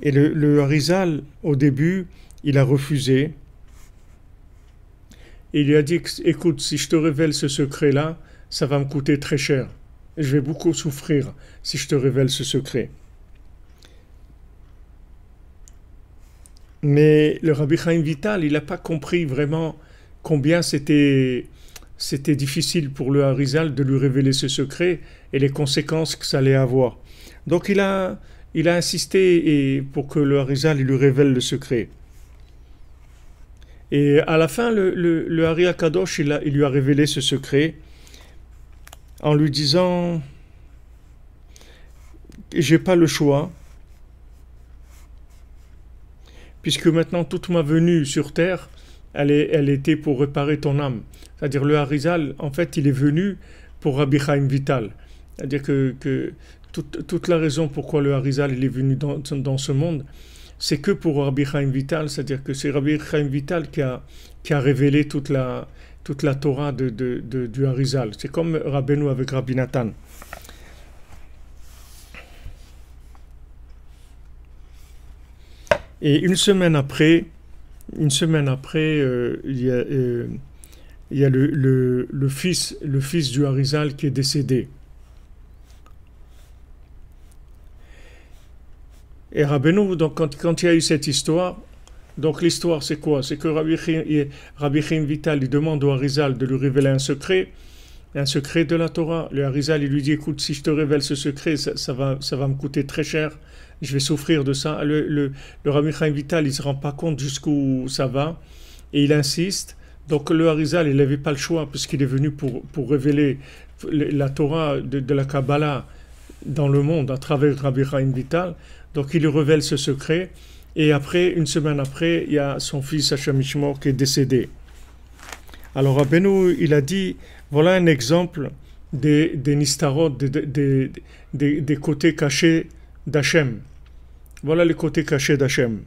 Et le Harizal, au début, il a refusé. Et il lui a dit, écoute, si je te révèle ce secret-là, ça va me coûter très cher. Je vais beaucoup souffrir si je te révèle ce secret. Mais le Rabbi Chaim Vital, il n'a pas compris vraiment combien c'était difficile pour le Harizal de lui révéler ce secret et les conséquences que ça allait avoir. Donc il a insisté pour que le Harizal il lui révèle le secret. Et à la fin, le Hari HaKadosh, il lui a révélé ce secret en lui disant « J'ai pas le choix, puisque maintenant toute ma venue sur terre, elle était pour réparer ton âme. » C'est-à-dire le Harizal, en fait, il est venu pour Rabbi Chaim Vital. C'est-à-dire que toute la raison pourquoi le Harizal il est venu dans ce monde, c'est que pour Rabbi Chaim Vital, c'est-à-dire que c'est Rabbi Chaim Vital qui a révélé toute la Torah du Harizal. C'est comme Rabbeinu avec Rabbi Nathan. Et une semaine après, il y a le fils du Harizal qui est décédé. Et Rabbeinu, donc quand il y a eu cette histoire, donc l'histoire c'est quoi? C'est que Rabbi Chaim Vital il demande au Harizal de lui révéler un secret de la Torah. Le Harizal il lui dit, écoute, si je te révèle ce secret, ça va me coûter très cher, je vais souffrir de ça. Le Rabbi Chaim Vital il ne se rend pas compte jusqu'où ça va, et il insiste. Donc le Harizal il n'avait pas le choix, puisqu'il est venu pour révéler la Torah de la Kabbalah dans le monde à travers Rabbi Chaim Vital. Donc il lui révèle ce secret, Et après, une semaine après, il y a son fils Hachem Ishmor qui est décédé. Alors Rabbeinu, il a dit, voilà un exemple des nistarot, des côtés cachés d'Hachem. Voilà les côtés cachés d'Hachem.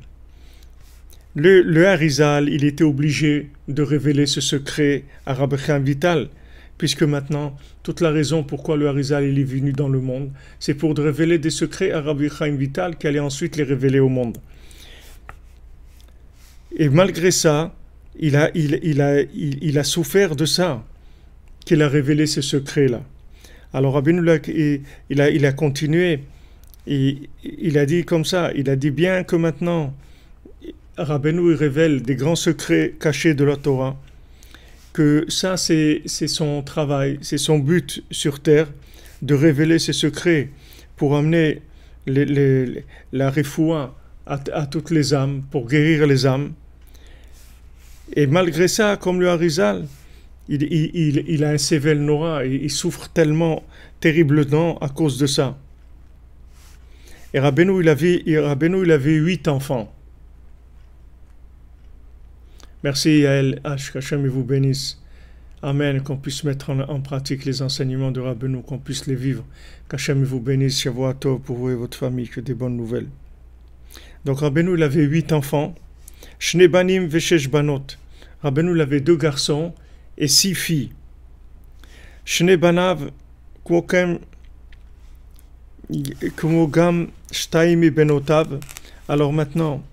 Le Harizal, il était obligé de révéler ce secret à Rabbi Chaim Vital, puisque maintenant, toute la raison pourquoi le Harizal il est venu dans le monde, c'est pour révéler des secrets à Rabbi Chaim Vital qui allait ensuite les révéler au monde. Et malgré ça, il a souffert de ça, qu'il a révélé ces secrets-là. Alors Rabbeinu, il a continué, et il a dit comme ça, il a dit bien que maintenant, Rabbeinu il révèle des grands secrets cachés de la Torah, que ça c'est son travail, c'est son but sur terre, de révéler ces secrets pour amener la refoua à toutes les âmes, pour guérir les âmes. Et malgré ça, comme le Harizal, il a un sével nora, il souffre tellement terriblement à cause de ça. Et Rabbeinu, il avait 8 enfants. Merci Yael H. qu'Hachem vous bénisse. Amen, qu'on puisse mettre en pratique les enseignements de Rabbeinu, qu'on puisse les vivre. Qu'Hachem vous bénisse, Shavua Tov pour vous et votre famille, que des bonnes nouvelles. Donc Rabbeinu, il avait 8 enfants. Shne banim veshesh banot. Rabbeinu, il avait 2 garçons et 6 filles. Shne banav kwokem kumogam shtaimi benotav. Alors maintenant,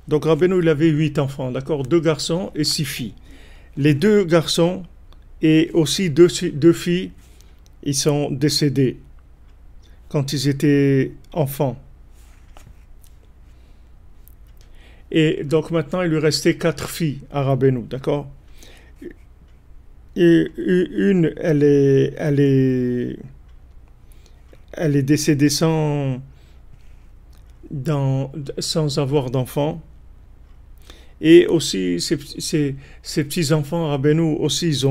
donc Rabbeinu, il avait 8 enfants, d'accord, 2 garçons et 6 filles. Les 2 garçons et aussi 2 filles, ils sont décédés quand ils étaient enfants. Et donc maintenant, il lui restait 4 filles à Rabbeinu, d'accord? Et une, elle est décédée sans avoir d'enfant. Et aussi, ces petits-enfants, Rabbeinu, aussi,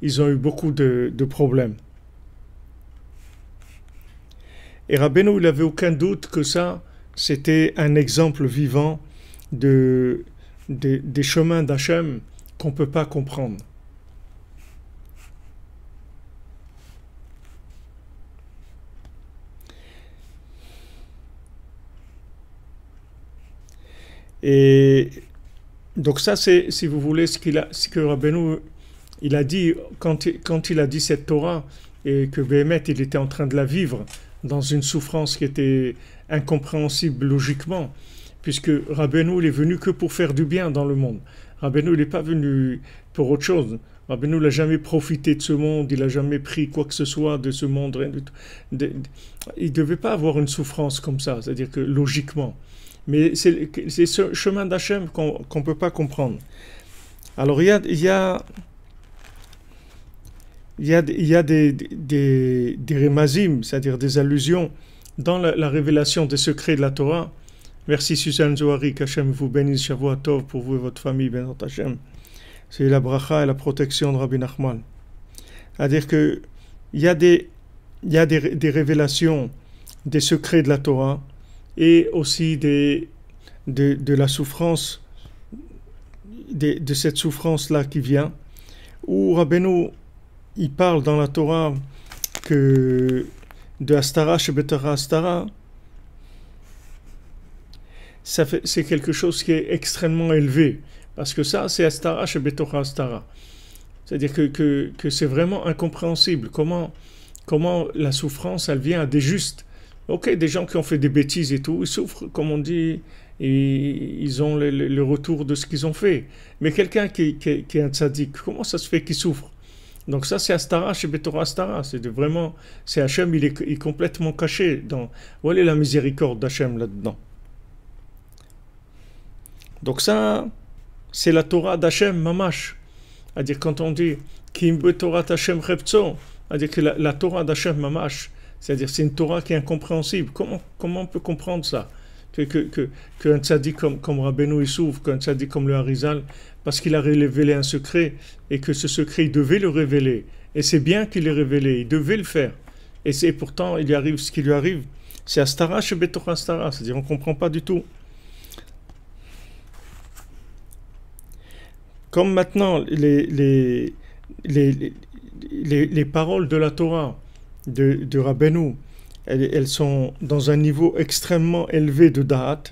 ils ont eu beaucoup de problèmes. Et Rabbeinu, il n'avait aucun doute que ça, c'était un exemple vivant des chemins d'Hachem qu'on ne peut pas comprendre. Et donc ça, c'est, si vous voulez, ce que Rabbeinu il a dit quand il a dit cette Torah, et que Béhémet, il était en train de la vivre dans une souffrance qui était incompréhensible logiquement, puisque Rabbeinu, il est venu que pour faire du bien dans le monde. Rabbeinu, il n'est pas venu pour autre chose. Rabbeinu n'a jamais profité de ce monde, il n'a jamais pris quoi que ce soit de ce monde. Rien du tout. Il ne devait pas avoir une souffrance comme ça, c'est-à-dire que logiquement. Mais c'est ce chemin d'Hachem qu'on ne peut pas comprendre. Alors il y a des remazim, c'est-à-dire des allusions dans la révélation des secrets de la Torah. Merci Suzanne Zohari, qu'Hachem vous bénisse, Shavua Tov pour vous et votre famille, Bénat Hachem. C'est la bracha et la protection de Rabbi Nachman. C'est-à-dire qu'il y a des révélations des secrets de la Torah et aussi de la souffrance, de cette souffrance-là qui vient, où Rabbeinu, il parle dans la Torah que de Astara Shebetara Astara, c'est quelque chose qui est extrêmement élevé, parce que ça, c'est Astara Shebetara Astara. C'est-à-dire que c'est vraiment incompréhensible. Comment la souffrance, elle vient à des justes. Ok, des gens qui ont fait des bêtises et tout, ils souffrent, comme on dit, et ils ont le retour de ce qu'ils ont fait. Mais quelqu'un qui est un tzaddik, comment ça se fait qu'il souffre? Donc ça, c'est Astara chez Betorah Astara. C'est Hachem, il est complètement caché dans. Voilà la miséricorde d'Hachem là-dedans. Donc ça, c'est la Torah d'Hachem Mamash. C'est-à-dire quand on dit Kim Betorah Hachem Repzo, c'est-à-dire que la Torah d'Hachem Mamash, c'est-à-dire c'est une Torah qui est incompréhensible. Comment on peut comprendre ça? Qu'un tzaddik comme Rabbeinu il souffre, qu'un tzaddik comme le Harizal, parce qu'il a révélé un secret, et que ce secret, il devait le révéler. Et c'est bien qu'il l'ait révélé, il devait le faire. Et pourtant, il lui arrive ce qui lui arrive. C'est Astara chez Betorah Astara, c'est-à-dire on ne comprend pas du tout. Comme maintenant les, les paroles de la Torah de Rabbeinu, elles sont dans un niveau extrêmement élevé de Da'at,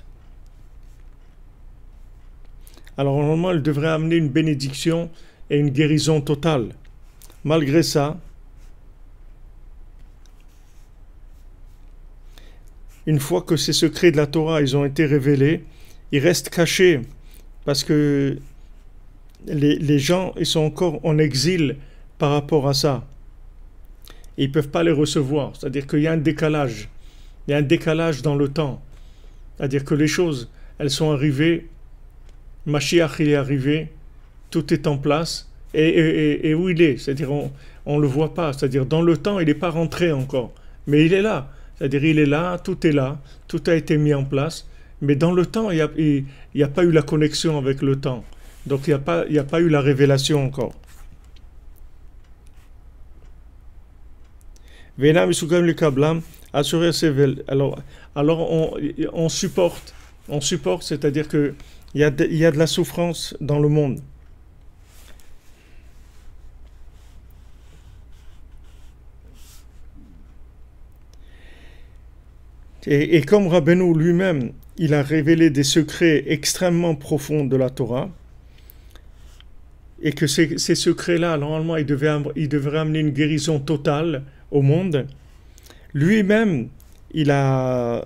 alors normalement elles devraient amener une bénédiction et une guérison totale. Malgré ça, une fois que ces secrets de la Torah ils ont été révélés, ils restent cachés parce que les gens ils sont encore en exil par rapport à ça. Et ils ne peuvent pas les recevoir. C'est-à-dire qu'il y a un décalage. Il y a un décalage dans le temps. C'est-à-dire que les choses, elles sont arrivées. Mashiach, il est arrivé. Tout est en place. Et où il est? C'est-à-dire on ne le voit pas. C'est-à-dire dans le temps, il n'est pas rentré encore. Mais il est là. C'est-à-dire il est là, tout est là. Tout a été mis en place. Mais dans le temps, il n'y a pas eu la connexion avec le temps. Donc il n'y a pas eu la révélation encore. Alors on supporte, c'est-à-dire que il y a de la souffrance dans le monde. Et comme Rabbeinu lui-même, il a révélé des secrets extrêmement profonds de la Torah, et que ces secrets-là, normalement, ils devraient amener une guérison totale au monde. Lui-même, il a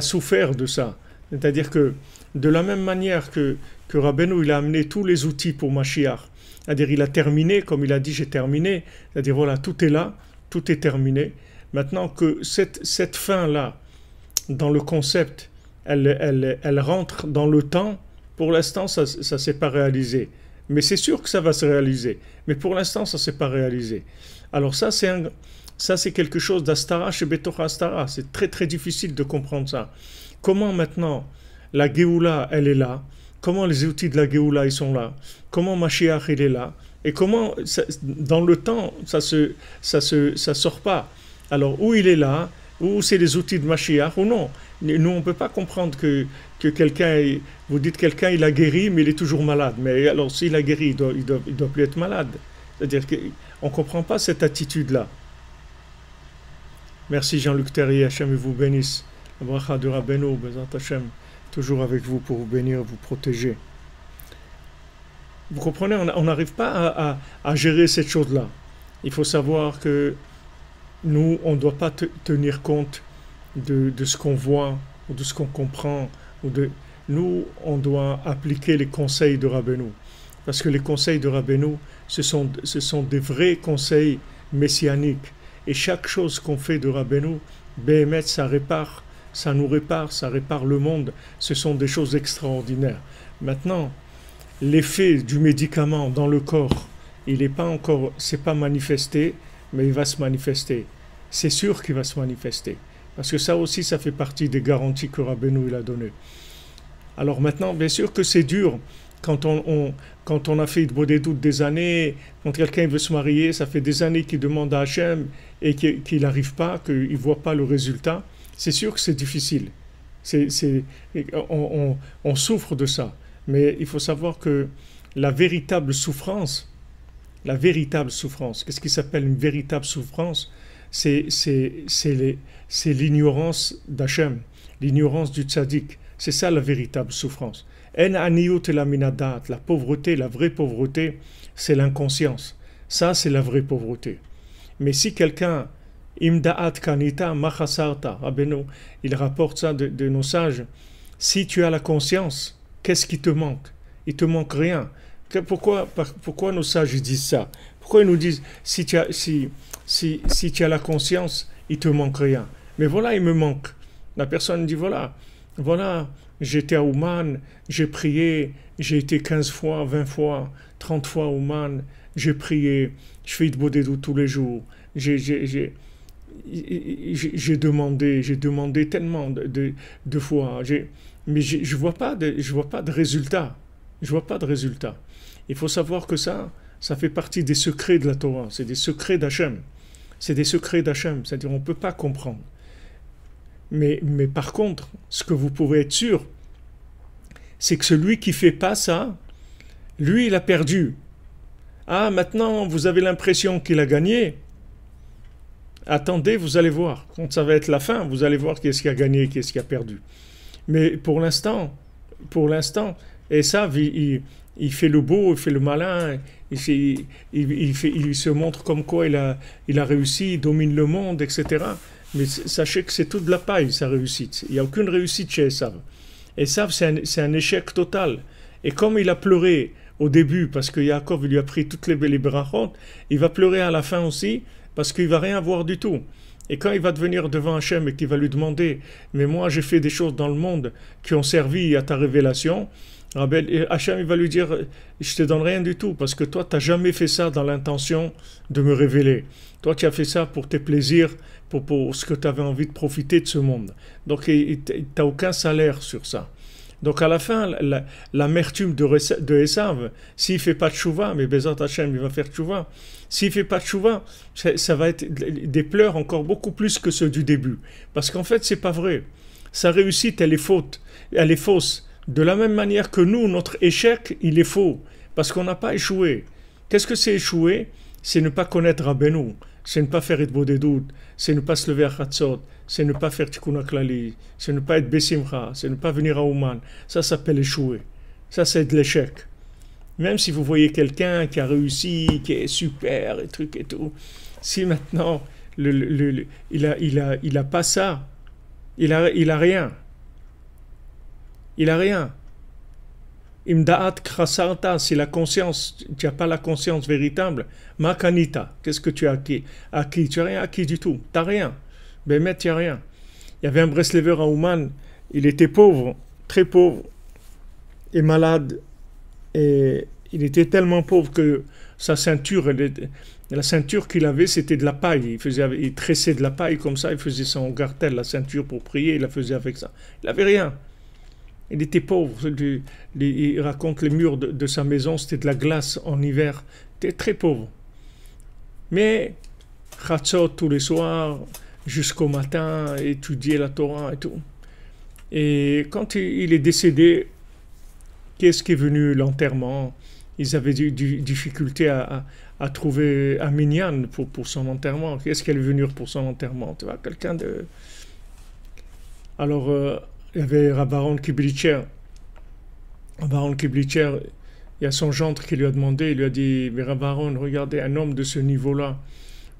souffert de ça. C'est-à-dire que, de la même manière que Rabbeinu, il a amené tous les outils pour Mashiach, c'est-à-dire il a terminé, comme il a dit, j'ai terminé, c'est-à-dire voilà, tout est là, tout est terminé. Maintenant que cette fin-là, dans le concept, elle rentre dans le temps. Pour l'instant, ça ne s'est pas réalisé. Mais c'est sûr que ça va se réaliser. Mais pour l'instant, ça ne s'est pas réalisé. Alors ça, c'est quelque chose d'Astara chez Betocha Astara. C'est très très difficile de comprendre ça. Comment maintenant la Géoula, elle est là? Comment les outils de la Géoula, ils sont là? Comment Mashiach, il est là? Et comment, dans le temps, ça sort pas. Alors, où il est là? Ou c'est les outils de Mashiach ou non? Nous, on ne peut pas comprendre que quelqu'un, vous dites quelqu'un, il a guéri, mais il est toujours malade. Mais alors, s'il a guéri, il doit plus être malade. C'est-à-dire qu'on ne comprend pas cette attitude-là. Merci Jean-Luc Terrier, Hachem vous bénisse. La bracha de Rabbeinu, Bezat Hachem, toujours avec vous pour vous bénir, vous protéger. Vous comprenez, on n'arrive pas à gérer cette chose-là. Il faut savoir que nous, on ne doit pas tenir compte de ce qu'on voit ou de ce qu'on comprend. Nous, on doit appliquer les conseils de Rabbeinu. Parce que les conseils de Rabbeinu, ce sont des vrais conseils messianiques. Et chaque chose qu'on fait de Rabbeinu, Béhémet, ça nous répare, ça répare le monde. Ce sont des choses extraordinaires. Maintenant, l'effet du médicament dans le corps, il n'est pas encore, c'est pas manifesté, mais il va se manifester. C'est sûr qu'il va se manifester. Parce que ça aussi, ça fait partie des garanties que Rabbeinu il a données. Alors maintenant, bien sûr que c'est dur. Quand on a fait Bodédout des années, quand quelqu'un veut se marier, ça fait des années qu'il demande à Hachem et qu'il n'arrive pas, qu'il ne voit pas le résultat. C'est sûr que c'est difficile. On souffre de ça. Mais il faut savoir que la véritable souffrance, qu'est-ce qui s'appelle une véritable souffrance? C'est l'ignorance d'Hachem, l'ignorance du tzaddik. C'est ça la véritable souffrance. En aniyut la minadat, la pauvreté, la vraie pauvreté, c'est l'inconscience. Ça, c'est la vraie pauvreté. Mais si quelqu'un, imda'at kanita machasarta, Rabbeinu, il rapporte ça de nos sages, si tu as la conscience, qu'est-ce qui te manque? Il te manque rien. Pourquoi nos sages disent ça? Pourquoi ils nous disent, si tu as la conscience, il te manque rien? Mais voilà, il me manque. La personne dit, voilà, j'étais à Ouman, j'ai prié, j'ai été 15 fois, 20 fois, 30 fois à Ouman, j'ai prié, je fais de Bodédout tous les jours, j'ai demandé tellement de fois, mais je vois pas de résultat. Je vois pas de résultat. Il faut savoir que ça fait partie des secrets de la Torah, c'est des secrets d'Hachem. C'est des secrets d'Hachem, c'est-à-dire on ne peut pas comprendre. Mais par contre, ce que vous pouvez être sûr, c'est que celui qui ne fait pas ça, Lui, il a perdu. Ah, maintenant, vous avez l'impression qu'il a gagné. Attendez, vous allez voir. Quand ça va être la fin, vous allez voir qui est-ce qui a gagné, qui est-ce qui a perdu. Mais pour l'instant, Esav, il fait le beau, il fait le malin, il se montre comme quoi il a réussi, il domine le monde, etc. Mais sachez que c'est toute de la paille, sa réussite. Il n'y a aucune réussite chez Esav. Esav, c'est un échec total. Et comme il a pleuré au début, parce que Yaakov lui a pris toutes les brachot, il va pleurer à la fin aussi, parce qu'il ne va rien voir du tout. Et quand il va devenir devant Hachem et qu'il va lui demander « Mais moi, j'ai fait des choses dans le monde qui ont servi à ta révélation », Hachem il va lui dire « Je te donne rien du tout, parce que toi, tu n'as jamais fait ça dans l'intention de me révéler. Toi, tu as fait ça pour tes plaisirs, pour ce que tu avais envie de profiter de ce monde. Donc, tu n'as aucun salaire sur ça. » Donc à la fin, l'amertume de Esav, s'il ne fait pas de tchouva, mais Bezat Hachem, il va faire tchouva, s'il ne fait pas de tchouva, ça va être des pleurs encore beaucoup plus que ceux du début. Parce qu'en fait, c'est pas vrai. Sa réussite, elle est fausse. De la même manière que nous, notre échec, il est faux. Parce qu'on n'a pas échoué. Qu'est-ce que c'est échouer? C'est ne pas connaître Rabbeinu, c'est ne pas faire Itbo des doutes, c'est ne pas se lever à Chatzot, c'est ne pas faire Tikkun HaKlali, c'est ne pas être Bessimcha, c'est ne pas venir à Ouman. Ça s'appelle échouer. Ça, c'est de l'échec. Même si vous voyez quelqu'un qui a réussi, qui est super, et trucs et tout, si maintenant, il a pas ça, il a rien. Il a rien. Imda'at krasarta, si la conscience, tu n'as pas la conscience véritable, makanita, qu'est-ce que tu as acquis? Tu n'as rien acquis du tout. Tu n'as rien. Bémet, tu n'as rien. Il y avait un Breslever à Ouman, il était pauvre, très pauvre, et malade, et il était tellement pauvre que sa ceinture, la ceinture qu'il avait, c'était de la paille. Il tressait de la paille comme ça, il faisait son gartel, la ceinture pour prier, il la faisait avec ça. Il n'avait rien. Il était pauvre. Il raconte les murs de sa maison, c'était de la glace en hiver. Il était très pauvre. Mais, Chatzot tous les soirs, jusqu'au matin, étudier la Torah et tout. Et quand il est décédé, qu'est-ce qui est venu l'enterrement? Ils avaient du difficulté à trouver un minyan pour son enterrement. Qu'est-ce qui est venu pour son enterrement? Tu vois, quelqu'un de... Alors, il y avait Rav Aaron Kiblitcher. Rav Aaron Kiblitcher, il y a son gendre qui lui a demandé, il lui a dit, mais Rav Aaron, regardez, un homme de ce niveau-là,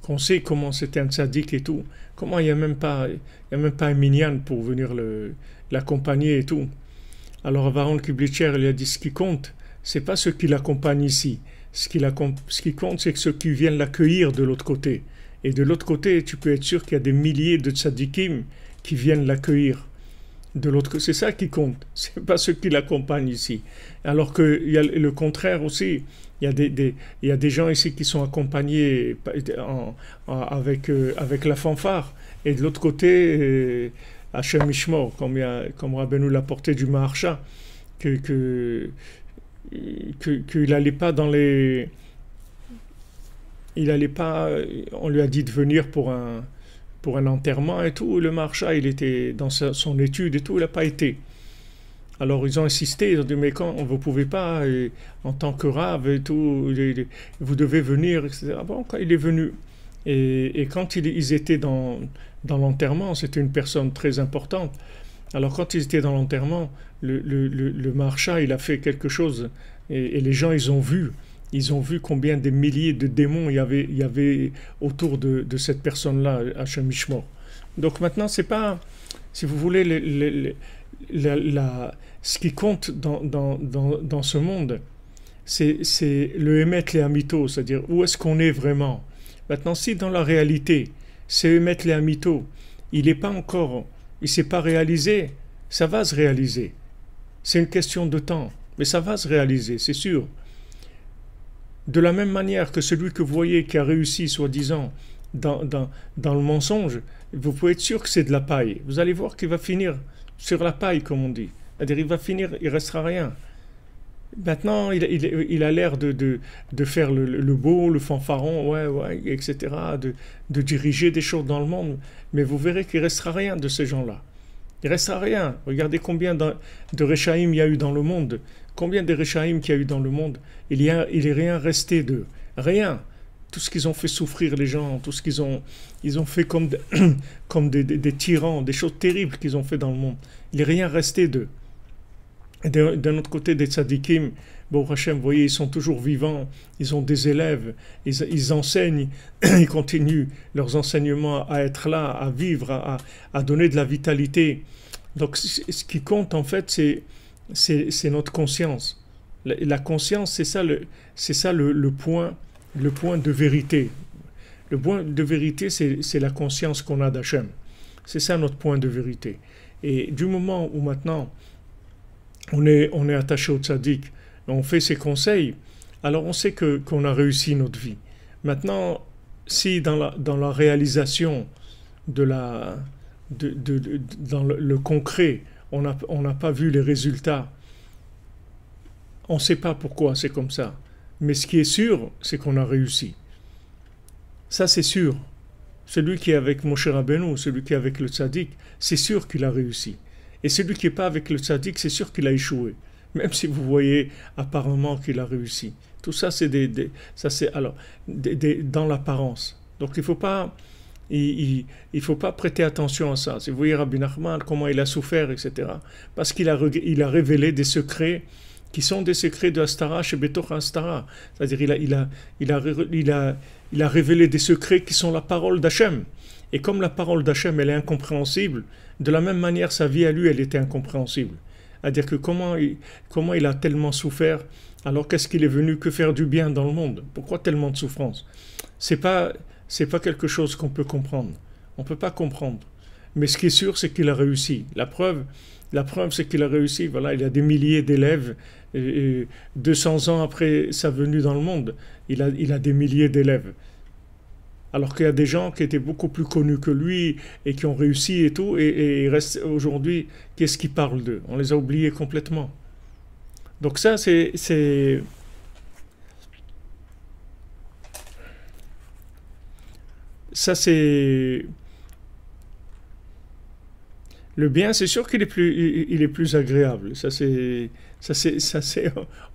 qu'on sait comment c'était un tzaddik et tout, comment il n'y a même pas un minyan pour venir l'accompagner et tout. Alors Rav Aaron Kiblitcher lui a dit, ce qui compte, c'est pas ceux qui l'accompagnent ici. Ce qui compte, c'est que ceux qui viennent l'accueillir de l'autre côté. Et de l'autre côté, tu peux être sûr qu'il y a des milliers de tzaddikim qui viennent l'accueillir. De l'autre côté, c'est ça qui compte. C'est pas ceux qui l'accompagnent ici. Alors qu'il y a le contraire aussi. Il y a des gens ici qui sont accompagnés avec la fanfare. Et de l'autre côté, Hachem Mishmor, comme Rabbeinu l'a porté du Maharsha, qu'il n'allait pas dans les... On lui a dit de venir pour un enterrement et tout. Le Maharsha, il était dans son étude et tout, il n'a pas été. Alors ils ont insisté, ils ont dit, mais quand vous ne pouvez pas, en tant que rave et tout, vous devez venir, etc. Bon, quand il est venu, et quand ils étaient dans l'enterrement, c'était une personne très importante. Alors quand ils étaient dans l'enterrement, le Maharsha, il a fait quelque chose, et les gens, ils ont vu combien de milliers de démons il y avait autour de cette personne-là, Hachem Mishmor. Donc maintenant, c'est pas, si vous voulez, ce qui compte dans ce monde, c'est le Emet les Amito, c'est-à-dire où est-ce qu'on est vraiment. Maintenant, si dans la réalité, c'est Emet les Amito, il ne s'est pas réalisé, ça va se réaliser. C'est une question de temps, mais ça va se réaliser, c'est sûr. De la même manière que celui que vous voyez qui a réussi, soi-disant, dans le mensonge, vous pouvez être sûr que c'est de la paille. Vous allez voir qu'il va finir sur la paille, comme on dit. C'est-à-dire, il va finir, il ne restera rien. Maintenant, il a l'air de faire le beau, le fanfaron, ouais, etc., de diriger des choses dans le monde. Mais vous verrez qu'il ne restera rien de ces gens-là. Il ne restera rien. Regardez combien de Rechaïm il y a eu dans le monde. Combien de Réchaïm qu'il y a eu dans le monde, il est rien resté d'eux. Rien. Tout ce qu'ils ont fait souffrir les gens, tout ce ils ont fait comme, comme des tyrans, des choses terribles qu'ils ont fait dans le monde. Il n'est rien resté d'eux. Et d'un autre côté, des tzadikim, bon Hachem, vous voyez, ils sont toujours vivants, ils ont des élèves, ils enseignent, ils continuent leurs enseignements à être là, à vivre, à donner de la vitalité. Donc ce qui compte en fait, c'est notre conscience. La conscience, c'est ça le point de vérité. Le point de vérité, c'est la conscience qu'on a d'Hachem. C'est ça notre point de vérité. Et du moment où maintenant on est attaché au tzaddik, on fait ses conseils, alors on sait qu'on a réussi notre vie. Maintenant, si dans la réalisation dans le concret, on n'a pas vu les résultats, on ne sait pas pourquoi c'est comme ça. Mais ce qui est sûr, c'est qu'on a réussi. Ça, c'est sûr. Celui qui est avec Moshe Rabbeinu, celui qui est avec le tzaddik, c'est sûr qu'il a réussi. Et celui qui n'est pas avec le tzaddik, c'est sûr qu'il a échoué. Même si vous voyez apparemment qu'il a réussi. Tout ça, c'est dans l'apparence. Donc il ne faut pas prêter attention à ça. Si vous voyez Rabbi Nachman, comment il a souffert, etc. Parce qu'il a révélé des secrets qui sont des secrets de Hastara chez Betoch Hastara. C'est-à-dire il a révélé des secrets qui sont la parole d'Hachem. Et comme la parole d'Hachem, elle est incompréhensible, de la même manière, sa vie à lui, elle était incompréhensible. C'est-à-dire que comment il a tellement souffert, alors qu'est-ce qu'il est venu que faire du bien dans le monde? Pourquoi tellement de souffrance? C'est pas quelque chose qu'on peut comprendre. On ne peut pas comprendre. Mais ce qui est sûr, c'est qu'il a réussi. La preuve, c'est qu'il a réussi. Voilà, il a des milliers d'élèves. 200 ans après sa venue dans le monde, il a des milliers d'élèves. Alors qu'il y a des gens qui étaient beaucoup plus connus que lui et qui ont réussi et tout, et restent aujourd'hui, qu'est-ce qu'ils parlent d'eux? On les a oubliés complètement. Donc ça, c'est le bien, c'est sûr qu'il est il est plus agréable.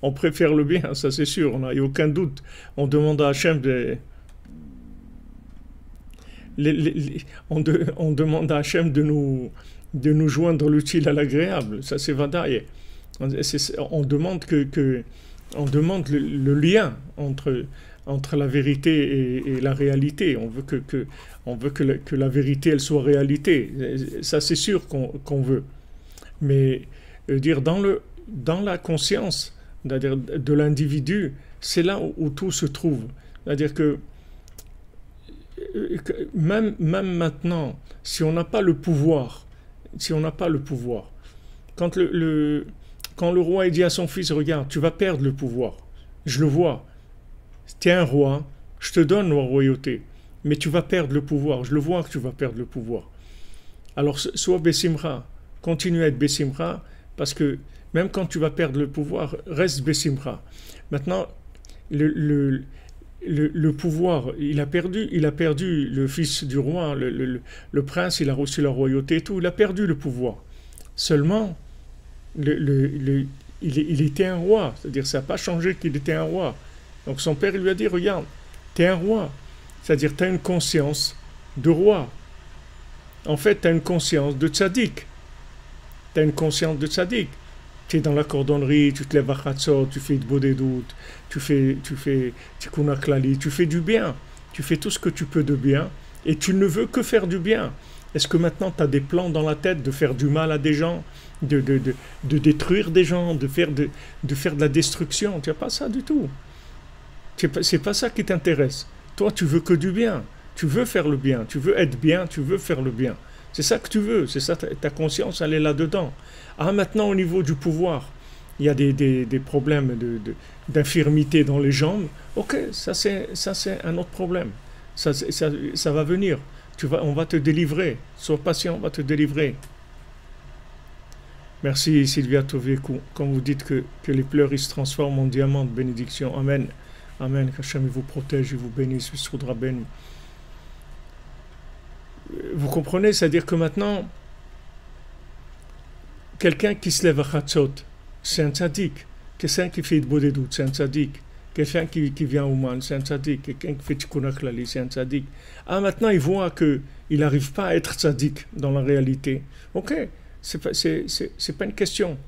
On préfère le bien, ça c'est sûr, il n'y a aucun doute. On demande à Hachem on demande à Hachem de nous joindre l'utile à l'agréable. Ça c'est vadaï. On demande on demande le lien entre la vérité et la réalité. On veut que la vérité elle soit réalité. Ça c'est sûr qu'on veut. Mais dire dans la conscience de l'individu, c'est là où tout se trouve. C'est-à-dire que même maintenant, si on n'a pas le pouvoir, quand le roi dit à son fils, regarde, tu vas perdre le pouvoir, je le vois, tu es un roi, je te donne la royauté, mais tu vas perdre le pouvoir, je le vois que tu vas perdre le pouvoir. Alors sois Bessimra, continue à être Bessimra, parce que même quand tu vas perdre le pouvoir, reste Bessimra. Maintenant, le pouvoir, il a perdu le fils du roi, le prince, il a reçu la royauté et tout, il a perdu le pouvoir. Seulement, il était un roi, c'est-à-dire ça n'a pas changé qu'il était un roi. Donc son père il lui a dit, regarde, tu es un roi, c'est-à-dire tu as une conscience de roi. En fait, tu as une conscience de tzaddik. Tu as une conscience de tzaddik. Tu es dans la cordonnerie, tu te lèves à Chatzot, tu fais de beaux doutes, tu fais Tikkun HaKlali, tu fais du bien, tu fais tout ce que tu peux de bien, et tu ne veux que faire du bien. Est-ce que maintenant tu as des plans dans la tête de faire du mal à des gens, de détruire des gens, de faire de la destruction? Tu n'as pas ça du tout. C'est pas ça qui t'intéresse. Toi, tu veux que du bien, tu veux faire le bien, tu veux être bien, tu veux faire le bien. C'est ça que tu veux, c'est ça, ta conscience, elle est là-dedans. Ah, maintenant, au niveau du pouvoir, il y a des problèmes d'infirmité dans les jambes. Ok, ça c'est un autre problème. Ça va venir. On va te délivrer. Sois patient, on va te délivrer. Merci Sylvia Tovekou. Quand vous dites que les pleurs ils se transforment en diamants de bénédiction. Amen. Amen. Qu'Hachem vous protège et vous bénisse. Soudra béni. Vous comprenez, c'est-à-dire que maintenant, quelqu'un qui se lève à Chatzot, c'est un tzaddik. quelqu'un qui fait de beaux doutes, c'est un tzaddik. Quelqu'un qui vient au Ouman, c'est un tzaddik. Quelqu'un qui fait Tikkun Klali, c'est un tzaddik. Ah, maintenant, il voit qu'il n'arrive pas à être tzaddik dans la réalité. Ok, c'est pas une question.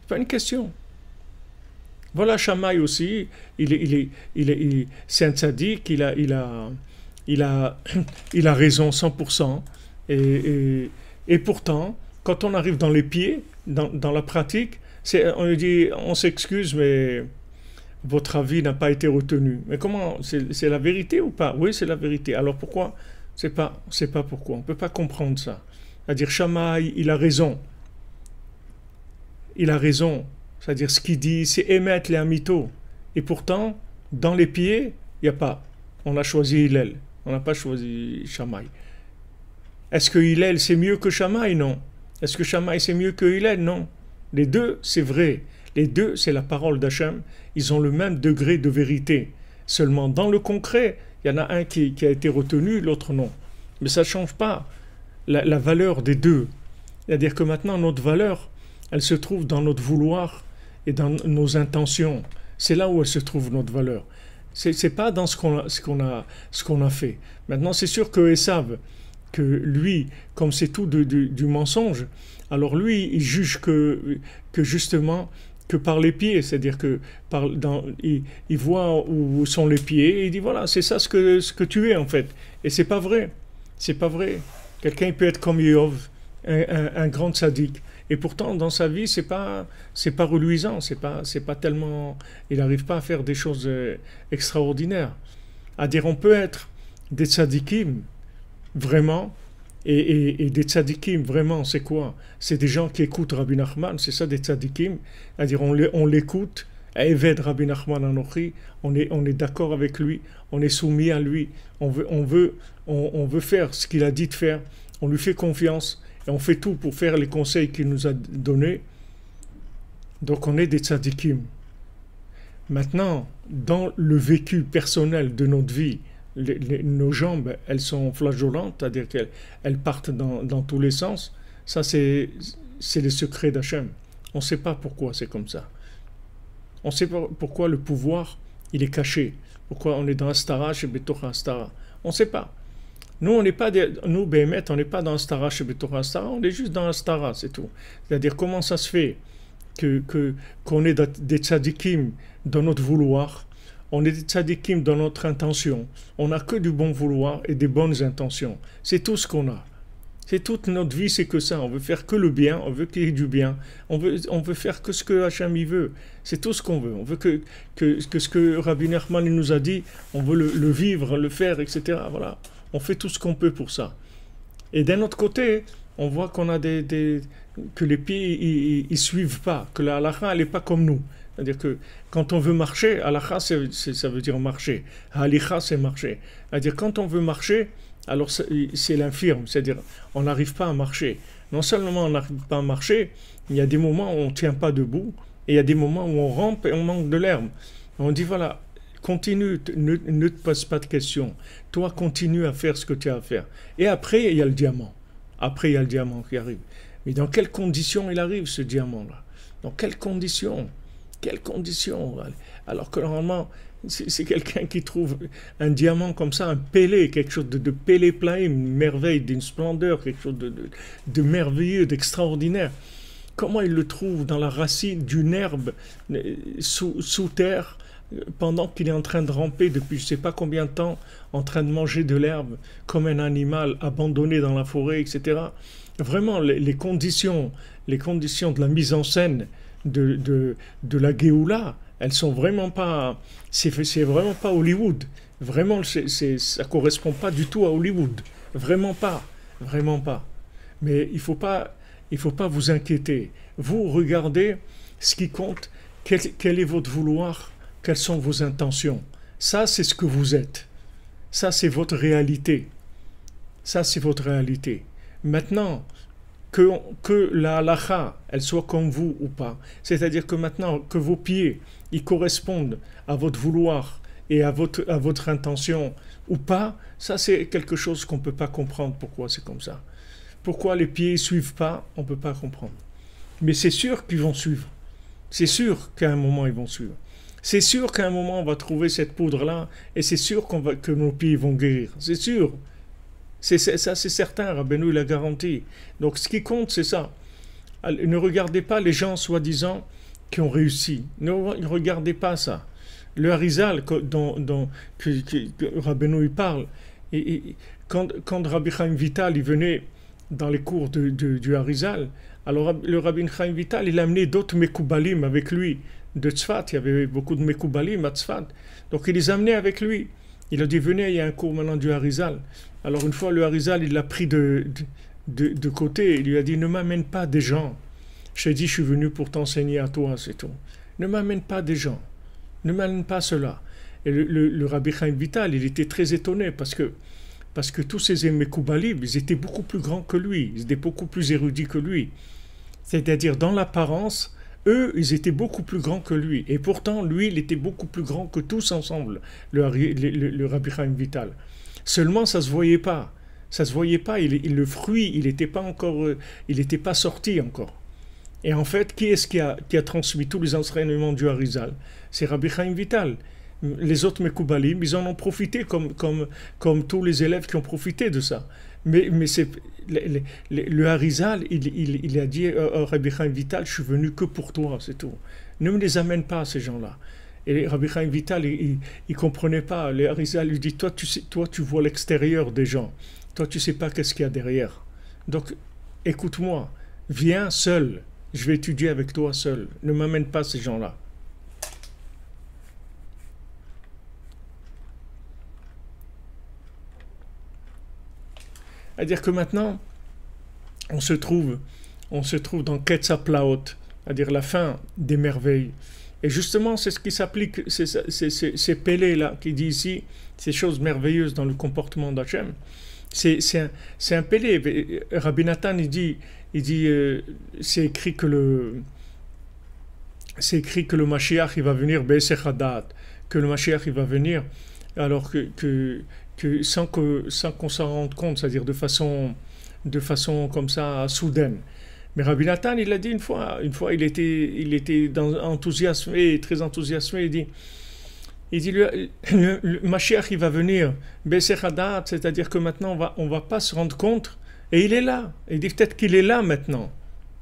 C'est pas une question. Voilà, Shammai aussi, c'est un tzaddik, il a raison 100%. Et pourtant, quand on arrive dans les pieds, dans la pratique, on lui dit, on s'excuse, mais votre avis n'a pas été retenu. Mais comment? C'est la vérité ou pas? Oui, c'est la vérité. Alors pourquoi? C'est pas pourquoi. On ne peut pas comprendre ça. C'est-à-dire, Shammai, il a raison. Il a raison. C'est-à-dire, ce qu'il dit, c'est émettre les amito. Et pourtant, dans les pieds, il n'y a pas. On a choisi Hillel. On n'a pas choisi Shammai. Est-ce que Hillel, c'est mieux que Shammai? Non. Est-ce que Shammai, c'est mieux que Hillel? Non. Les deux, c'est vrai. Les deux, c'est la parole d'Hachem. Ils ont le même degré de vérité. Seulement, dans le concret, il y en a un qui a été retenu, l'autre non. Mais ça ne change pas la valeur des deux. C'est-à-dire que maintenant, notre valeur, elle se trouve dans notre vouloir et dans nos intentions. C'est là où elle se trouve, notre valeur. C'est pas dans ce qu'on a fait. Maintenant, c'est sûr que Esav, que lui, comme c'est tout du mensonge, alors lui, il juge que justement, que par les pieds, c'est-à-dire que il voit où sont les pieds et il dit voilà, c'est ça ce que tu es en fait. Et c'est pas vrai. C'est pas vrai. Quelqu'un peut être comme Yov, un grand sadique. Et pourtant, dans sa vie, c'est pas reluisant, c'est pas tellement, il n'arrive pas à faire des choses extraordinaires. À dire, on peut être des tzadikim, vraiment, et des tzadikim, vraiment, c'est quoi? C'est des gens qui écoutent Rabbi Nachman, c'est ça des tzadikim. À dire, on l'écoute, Eved Rabbi Nachman Anochi, on est d'accord avec lui, on est soumis à lui, on veut faire ce qu'il a dit de faire, on lui fait confiance. Et on fait tout pour faire les conseils qu'il nous a donnés. Donc on est des tzadikim. Maintenant, dans le vécu personnel de notre vie, nos jambes, elles sont flageolantes, c'est-à-dire qu'elles partent dans tous les sens. Ça, c'est les secrets d'Hachem. On ne sait pas pourquoi c'est comme ça. On ne sait pas pourquoi le pouvoir, il est caché. Pourquoi on est dans Astara chez Betoch Astara. On ne sait pas. Nous, on n'est pas, nous, Béhémet, on n'est pas dans Astara chez Betoch Astara, on est juste dans Astara, c'est tout. C'est-à-dire, comment ça se fait qu'on est des tzadikim dans notre vouloir, on est des tzadikim dans notre intention, on n'a que du bon vouloir et des bonnes intentions. C'est tout ce qu'on a. C'est toute notre vie, c'est que ça. On veut faire que le bien, on veut qu'il y ait du bien. On veut faire que ce que Hachem y veut. C'est tout ce qu'on veut. On veut que ce que Rabbi Nachman nous a dit, on veut le vivre, le faire, etc. Voilà. On fait tout ce qu'on peut pour ça. Et d'un autre côté, on voit qu'on a que les pieds, ils suivent pas, que la halakha, elle n'est pas comme nous. C'est-à-dire que quand on veut marcher, halakha, ça veut dire marcher. Halikha, c'est marcher. C'est-à-dire quand on veut marcher, alors c'est l'infirme, c'est-à-dire on n'arrive pas à marcher. Non seulement on n'arrive pas à marcher, il y a des moments où on ne tient pas debout, et il y a des moments où on rampe et on manque de l'herbe. On dit voilà, continue, ne te pose pas de questions. Toi, continue à faire ce que tu as à faire. Et après, il y a le diamant. Après, il y a le diamant qui arrive. Mais dans quelles conditions il arrive, ce diamant-là? Dans quelles conditions? Quelles conditions? Alors que normalement, c'est quelqu'un qui trouve un diamant comme ça, un pélé, quelque chose de pélé plein, une merveille, d'une splendeur, quelque chose de merveilleux, d'extraordinaire. Comment il le trouve dans la racine d'une herbe sous terre, pendant qu'il est en train de ramper depuis je ne sais pas combien de temps, en train de manger de l'herbe, comme un animal abandonné dans la forêt, etc. Vraiment, les conditions de la mise en scène de la Géoula, elles sont vraiment pas, c'est vraiment pas Hollywood. Vraiment, ça correspond pas du tout à Hollywood. Vraiment pas. Mais il faut pas vous inquiéter. Vous regardez ce qui compte, quel est votre vouloir, quelles sont vos intentions. Ça, c'est ce que vous êtes. Ça, c'est votre réalité. Maintenant, que la halakha, elle soit comme vous ou pas, c'est-à-dire que maintenant, que vos pieds, ils correspondent à votre vouloir et à votre intention ou pas, ça c'est quelque chose qu'on ne peut pas comprendre pourquoi c'est comme ça. Pourquoi les pieds ne suivent pas, on ne peut pas comprendre. Mais c'est sûr qu'ils vont suivre. C'est sûr qu'à un moment, ils vont suivre. C'est sûr qu'à un moment, on va trouver cette poudre-là, et c'est sûr que nos pieds vont guérir. C'est sûr. Ça, c'est certain, Rabbeinu l'a garanti. Donc, ce qui compte, c'est ça. Ne regardez pas les gens, soi-disant, qui ont réussi. Ne regardez pas ça. Le Harizal, que Rabbeinu il parle, quand Rabbi Chaim Vital il venait dans les cours du Harizal, alors le Rabbi Chaim Vital, il a amené d'autres Mekoubalim avec lui de Tzfat. Il y avait beaucoup de Mekoubalim à Tzfat. Donc il les a amenés avec lui. Il a dit, venez, il y a un cours maintenant du Harizal. Alors une fois, le Harizal, il l'a pris de côté. Il lui a dit, ne m'amène pas des gens. Je t'ai dit, je suis venu pour t'enseigner à toi, c'est tout. Ne m'amène pas des gens. Ne m'amène pas cela. Et le Rabbi Chaim Vital, il était très étonné parce que tous ces Mekoubalim, ils étaient beaucoup plus grands que lui. Ils étaient beaucoup plus érudits que lui. C'est-à-dire, dans l'apparence, eux, ils étaient beaucoup plus grands que lui. Et pourtant, lui, il était beaucoup plus grand que tous ensemble, le Rabbi Chaim Vital. Seulement, ça ne se voyait pas. Ça ne se voyait pas. Le fruit, il n'était pas encore, il n'était pas sorti encore. Et en fait, qui est-ce qui a transmis tous les enseignements du Harizal? C'est Rabbi Chaim Vital. Les autres Mekoubalim, ils en ont profité comme tous les élèves qui ont profité de ça. Mais c'est, le Harizal, il a dit Rabbi Chaim Vital, je suis venu que pour toi, c'est tout. Ne me les amène pas, ces gens-là. Et Rabbi Chaim Vital, il ne comprenait pas. Le Harizal lui dit, toi, tu vois l'extérieur des gens. Toi, tu ne sais pas qu'est-ce qu'il y a derrière. Donc, écoute-moi, viens seul. Je vais étudier avec toi seul. Ne m'amène pas ces gens-là. C'est-à-dire que maintenant, on se trouve dans Ketzaplaot, c'est-à-dire la fin des merveilles. Et justement, c'est ce qui s'applique, ces pélés-là, qui dit ici, ces choses merveilleuses dans le comportement d'Hachem. C'est un pélé. Rabbi Nathan, il dit c'est écrit que le Mashiach, il va venir, que le Mashiach, il va venir, alors que sans qu'on s'en rende compte, c'est-à-dire de façon comme ça, soudaine. Mais Rabbi Nathan, il l'a dit une fois il était enthousiasmé, très enthousiasmé, il dit le Mashiach, il va venir, c'est-à-dire que maintenant, on va pas se rendre compte, et il est là. Il dit peut-être qu'il est là maintenant,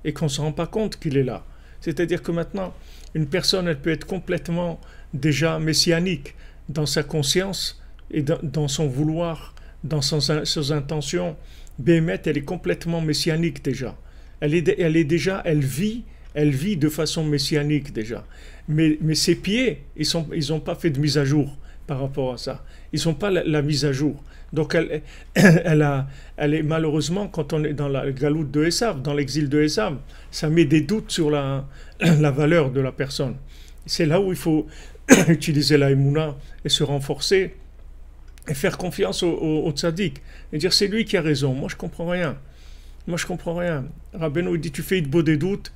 et qu'on ne se rend pas compte qu'il est là. C'est-à-dire que maintenant, une personne, elle peut être complètement déjà messianique dans sa conscience, et dans son vouloir, dans ses intentions. Béhémet, elle est complètement messianique déjà. Elle vit de façon messianique déjà. Mais ses pieds, ils ont pas fait de mise à jour par rapport à ça. Ils n'ont pas la mise à jour. Donc elle est malheureusement, quand on est dans la galoute de Esav, dans l'exil de Esav, ça met des doutes sur la valeur de la personne. C'est là où il faut utiliser la Emouna et se renforcer et faire confiance au tzaddik et dire c'est lui qui a raison, moi je comprends rien. Rabbeinu dit tu fais Hitbo des doutes,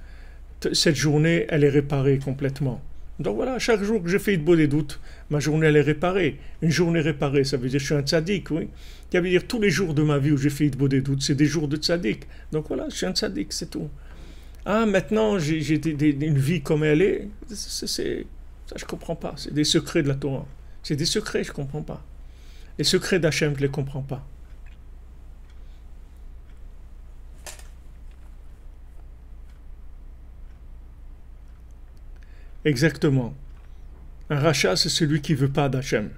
cette journée elle est réparée complètement. Donc voilà, chaque jour que je fais Hitbo des doutes, ma journée elle est réparée. Une journée réparée, ça veut dire que je suis un tzaddik, oui. Ça veut dire tous les jours de ma vie où j'ai fait Hitbo des doutes, c'est des jours de tzaddik. Donc voilà, je suis un tzaddik, c'est tout. Ah, maintenant j'ai une vie comme elle est, ça je comprends pas, c'est des secrets de la Torah. C'est des secrets, je comprends pas. Les secrets d'Hachem, je ne les comprends pas. Exactement. Un rachat, c'est celui qui ne veut pas d'Hachem.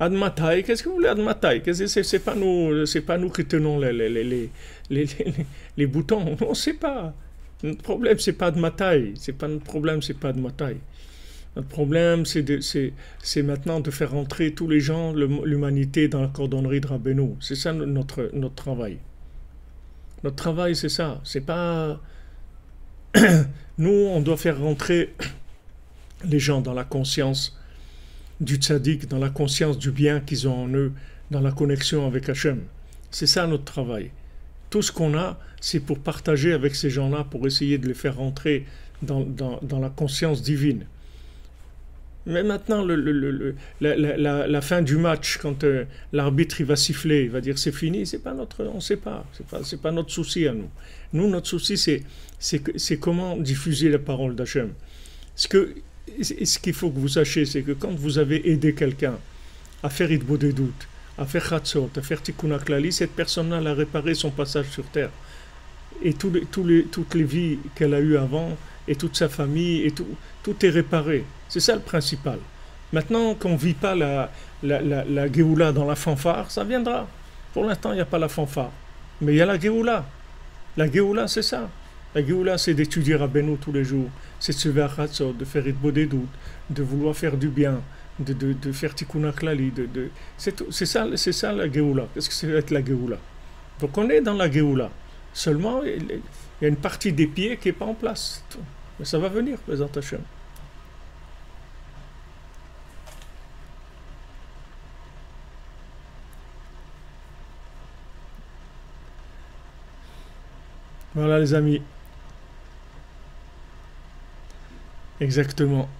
Admatai, qu'est-ce que vous voulez Admatai? C'est pas nous qui tenons les boutons. On ne sait pas. Notre problème, c'est pas Admatai. Notre problème, c'est pas Admatai. Notre problème, c'est maintenant de faire rentrer tous les gens, l'humanité, dans la cordonnerie de Rabbeinu. C'est ça notre travail. Notre travail, c'est ça. C'est pas... Nous, on doit faire rentrer les gens dans la conscience du tzaddik, dans la conscience du bien qu'ils ont en eux, dans la connexion avec Hachem. C'est ça notre travail. Tout ce qu'on a, c'est pour partager avec ces gens-là, pour essayer de les faire rentrer dans la conscience divine. Mais maintenant, la fin du match, quand l'arbitre il va siffler, il va dire c'est fini, c'est pas notre, on sait pas, c'est pas notre souci à nous. Nous, notre souci, c'est comment diffuser la parole d'Hachem. Ce qu'il faut que vous sachiez, c'est que quand vous avez aidé quelqu'un à faire Hitbo des doutes, à faire Chatzot, à faire Tikkun HaKlali, cette personne-là a réparé son passage sur terre. Et toutes les vies qu'elle a eues avant, et toute sa famille, et tout est réparé. C'est ça le principal. Maintenant qu'on ne vit pas la Géoula dans la fanfare, ça viendra. Pour l'instant, il n'y a pas la fanfare. Mais il y a la Géoula. La Géoula, c'est ça. La Géoula, c'est d'étudier Rabbeinu tous les jours. C'est de se faire Chatzot, de faire Hitbo des doutes, de vouloir faire du bien, de faire Tikkun HaKlali. C'est ça la Géoula. Qu'est-ce que c'est être la Géoula? Donc on est dans la Géoula. Seulement, il y a une partie des pieds qui n'est pas en place. Mais ça va venir, Bézat Hashem. Voilà les amis. Exactement.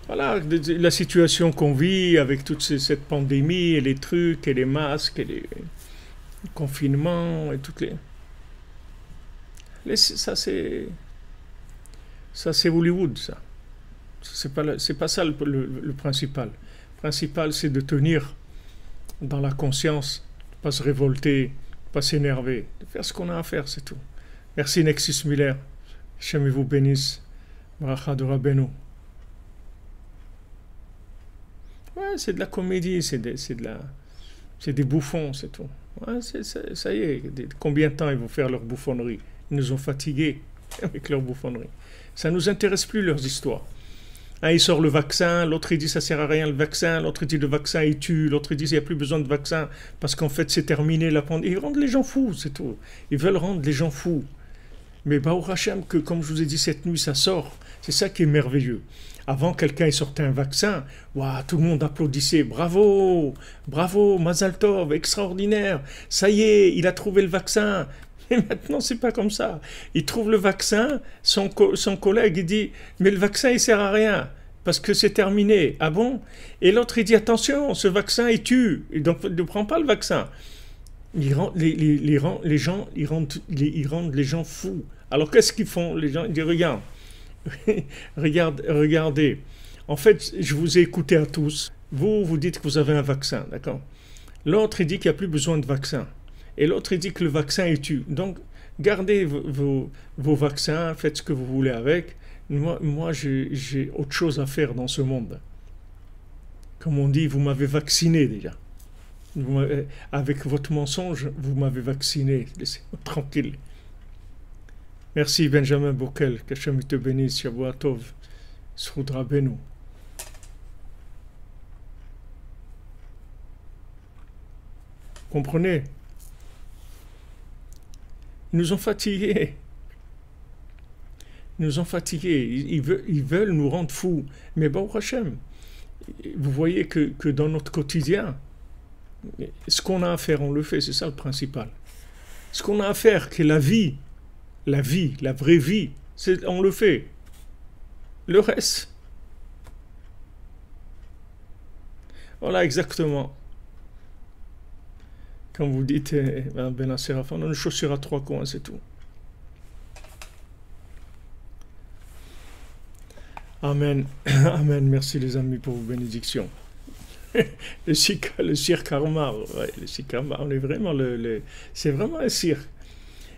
Voilà, la situation qu'on vit avec toute cette pandémie et les trucs et les masques et les confinements et toutes ça c'est Hollywood, ça. C'est pas ça le principal. Le principal, c'est de tenir dans la conscience, de ne pas se révolter, de ne pas s'énerver, de faire ce qu'on a à faire, c'est tout. Merci Nexus Miller. Hachem vous bénisse. Bracha de Rabbeinu. Ouais, c'est de la comédie, c'est des bouffons, c'est tout. Ouais, ça y est, combien de temps ils vont faire leur bouffonnerie? Ils nous ont fatigués avec leur bouffonnerie. Ça ne nous intéresse plus, leurs histoires. Un, il sort le vaccin, l'autre il dit ça sert à rien le vaccin, l'autre il dit le vaccin il tue, l'autre il dit il n'y a plus besoin de vaccin parce qu'en fait c'est terminé la pandémie. Ils rendent les gens fous, c'est tout. Ils veulent rendre les gens fous. Mais Baruch Hashem, que comme je vous ai dit cette nuit, ça sort. C'est ça qui est merveilleux. Avant, quelqu'un il sortait un vaccin, waouh, tout le monde applaudissait, bravo, bravo, Mazal Tov, extraordinaire, ça y est, il a trouvé le vaccin. Et maintenant, c'est pas comme ça. Il trouve le vaccin, son collègue il dit, mais le vaccin il sert à rien parce que c'est terminé. Ah bon? Et l'autre il dit, attention, ce vaccin il tue, et donc ne prends pas le vaccin. Ils rendent les gens fous. Alors qu'est-ce qu'ils font? Les gens ils disent, regarde. Regardez. En fait, je vous ai écouté à tous. Vous dites que vous avez un vaccin, d'accord? L'autre, il dit qu'il n'y a plus besoin de vaccin. Et l'autre, il dit que le vaccin est tue. Donc, gardez vos vaccins, faites ce que vous voulez avec. Moi j'ai autre chose à faire dans ce monde. Comme on dit, vous m'avez vacciné déjà. Avec votre mensonge, vous m'avez vacciné. Laissez-moi tranquille. Merci Benjamin Bokel, qu'Hachem te bénisse, Shavua Tov, Zchut Rabbeinu. Comprenez? Ils nous ont fatigués. Ils nous ont fatigués. Ils veulent nous rendre fous. Mais Baruch Hashem, vous voyez que dans notre quotidien, ce qu'on a à faire, on le fait, c'est ça le principal. Ce qu'on a à faire, que la vie, la vraie vie, on le fait. Le reste. Voilà exactement. Quand vous dites, Ben Séraphin, on a une chaussure à 3 coins, c'est tout. Amen. Amen. Merci les amis pour vos bénédictions. Le cirque Harmar, ouais, le cirque Harmar, on est vraiment c'est vraiment un cirque.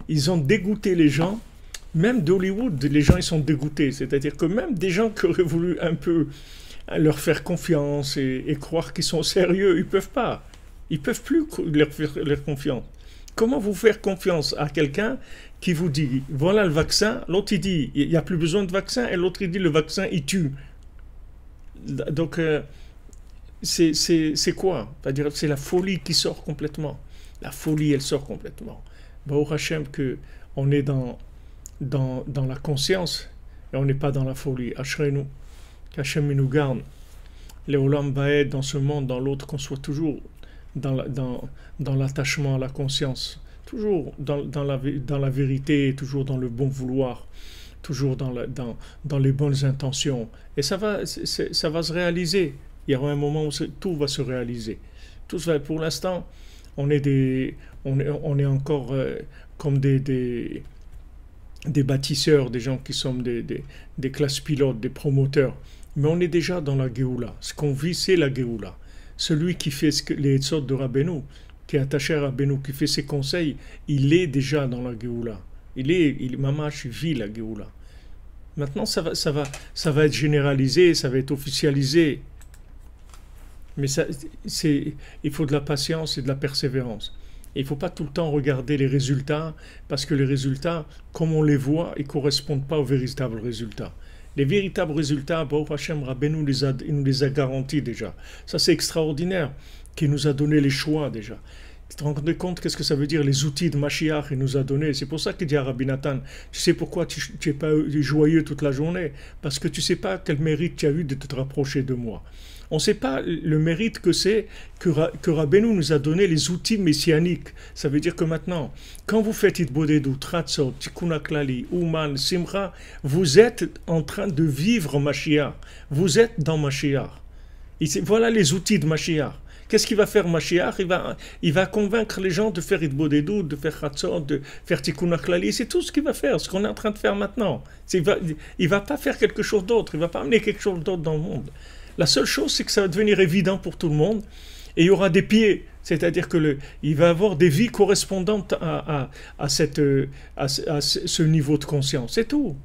Ils ont dégoûté les gens, même d'Hollywood, les gens ils sont dégoûtés. C'est-à-dire que même des gens qui auraient voulu un peu leur faire confiance et croire qu'ils sont sérieux, ils peuvent pas. Ils peuvent plus leur faire leur confiance. Comment vous faire confiance à quelqu'un qui vous dit voilà le vaccin, l'autre il dit il n'y a plus besoin de vaccin et l'autre il dit le vaccin il tue. Donc c'est quoi? C'est-à-dire c'est la folie qui sort complètement. La folie elle sort complètement. Baruch Hashem qu'on est dans la conscience et on n'est pas dans la folie. Ashrenu, qu'Hachem nous garde. Les Olam Baed dans ce monde, dans l'autre, qu'on soit toujours dans l'attachement à la conscience, toujours dans la vérité, toujours dans le bon vouloir, toujours dans les bonnes intentions. Et ça va se réaliser. Il y aura un moment où tout va se réaliser. Pour l'instant, on est encore comme des bâtisseurs, des gens qui sont des classes pilotes, des promoteurs. Mais on est déjà dans la Géoula. Ce qu'on vit, c'est la Géoula. Celui qui fait les sortes de Rabbeinu, qui est attaché à Rabbeinu, qui fait ses conseils, il est déjà dans la Géoula. Mamash vit la Géoula. Maintenant, ça va être généralisé, ça va être officialisé. Mais il faut de la patience et de la persévérance. Et il ne faut pas tout le temps regarder les résultats, parce que les résultats, comme on les voit, ils ne correspondent pas aux véritables résultats. Les véritables résultats, Baruch Hashem, Rabbeinu il nous les a garantis déjà. Ça, c'est extraordinaire, qu'il nous a donné les choix déjà. Tu te rends compte qu'est-ce que ça veut dire, les outils de Mashiach, il nous a donné. C'est pour ça qu'il dit à Rabbi Nathan, tu sais pourquoi tu n'es pas joyeux toute la journée? Parce que tu ne sais pas quel mérite tu as eu de te rapprocher de moi. On ne sait pas le mérite que c'est que Rabbeinu nous a donné les outils messianiques. Ça veut dire que maintenant, quand vous faites Itbodedut, Tratzot, Tikkun HaKlali, Uman, Simcha, vous êtes en train de vivre Mashiach. Vous êtes dans Mashiach. Voilà les outils de Mashiach. Qu'est-ce qu'il va faire Mashiach? Il va convaincre les gens de faire Itbodedut, de faire Tratzot, de faire Tikkun HaKlali. C'est tout ce qu'il va faire, ce qu'on est en train de faire maintenant. Il va pas faire quelque chose d'autre. Il va pas amener quelque chose d'autre dans le monde. La seule chose, c'est que ça va devenir évident pour tout le monde et il y aura des pieds, c'est-à-dire il va y avoir des vies correspondantes à ce niveau de conscience, c'est tout.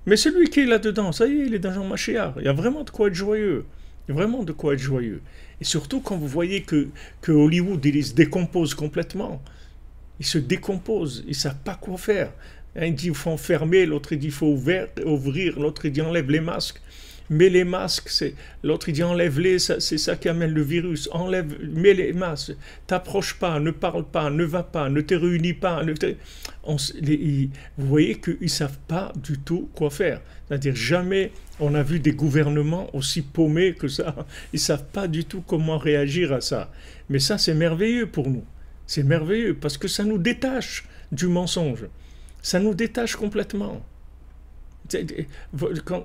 Mais celui qui est là-dedans, ça y est, il est dans Jean Mashiach. Il y a vraiment de quoi être joyeux. Il y a vraiment de quoi être joyeux. Et surtout quand vous voyez que Hollywood, il se décompose complètement. Il se décompose, ils ne savent pas quoi faire. Un dit il faut enfermer, l'autre il dit il faut ouvrir, l'autre il dit enlève les masques. Mais les masques, l'autre il dit enlève-les, c'est ça qui amène le virus. Mets les masques, t'approche pas, ne parle pas, ne va pas, ne te réunis pas. Vous voyez qu'ils ne savent pas du tout quoi faire. C'est-à-dire jamais on a vu des gouvernements aussi paumés que ça. Ils ne savent pas du tout comment réagir à ça. Mais ça c'est merveilleux pour nous. C'est merveilleux parce que ça nous détache du mensonge. Ça nous détache complètement.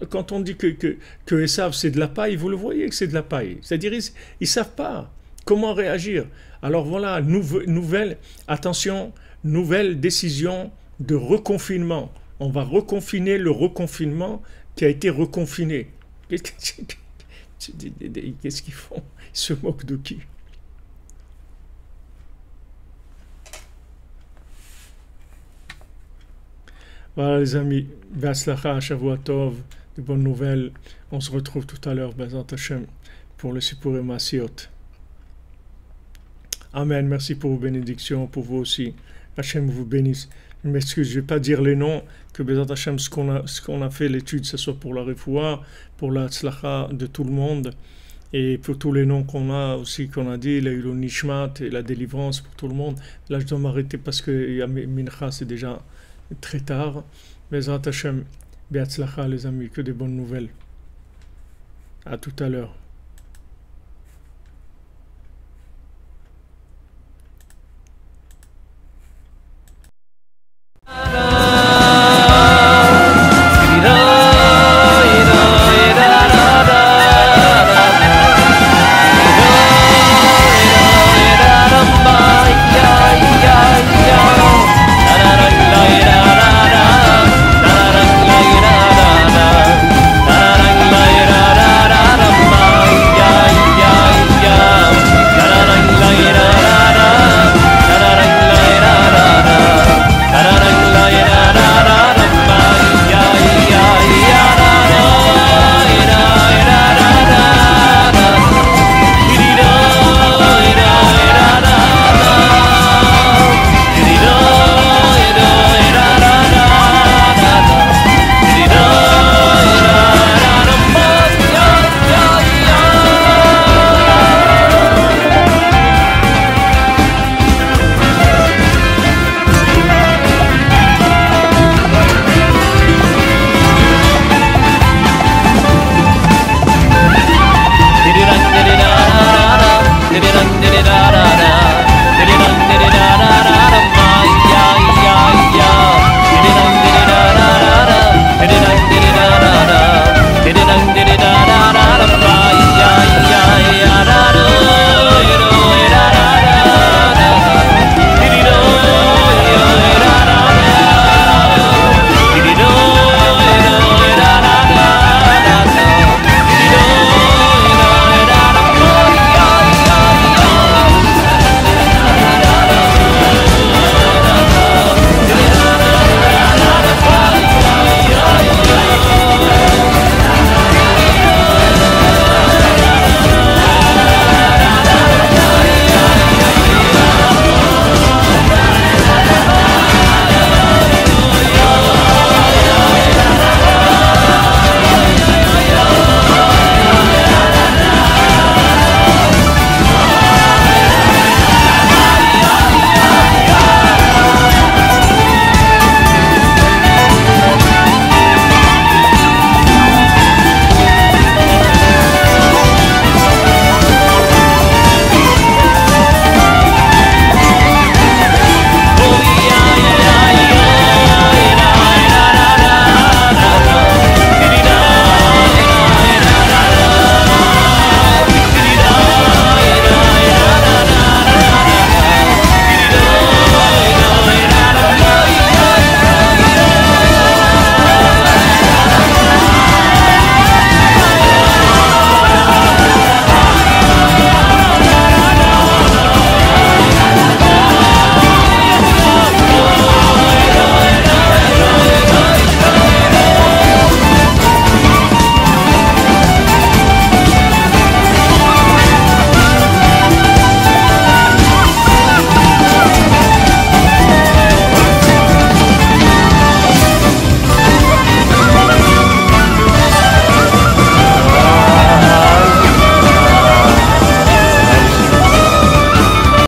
Quand on dit que Esav c'est de la paille, vous le voyez que c'est de la paille. C'est-à-dire ils ne savent pas comment réagir. Alors voilà, nouvelle décision de reconfinement. On va reconfiner le reconfinement qui a été reconfiné. Qu'est-ce qu'ils font? Ils se moquent de qui? Voilà les amis, Be'atzlacha, Shavua Tov, de bonnes nouvelles. On se retrouve tout à l'heure, Bezat Hashem, pour le Sipurim Masiot. Amen, merci pour vos bénédictions, pour vous aussi. Hashem vous bénisse. Je m'excuse, je ne vais pas dire les noms, que Bezat Hashem, ce qu'on a fait, l'étude, ce soit pour la Refoua, pour la Tzlacha de tout le monde, et pour tous les noms qu'on a aussi, qu'on a dit, la Ilon Nishmat et la délivrance pour tout le monde. Là, je dois m'arrêter parce que Mincha, c'est déjà très tard. Bezrat Hashem, Be'atzlacha les amis, que des bonnes nouvelles. À tout à l'heure.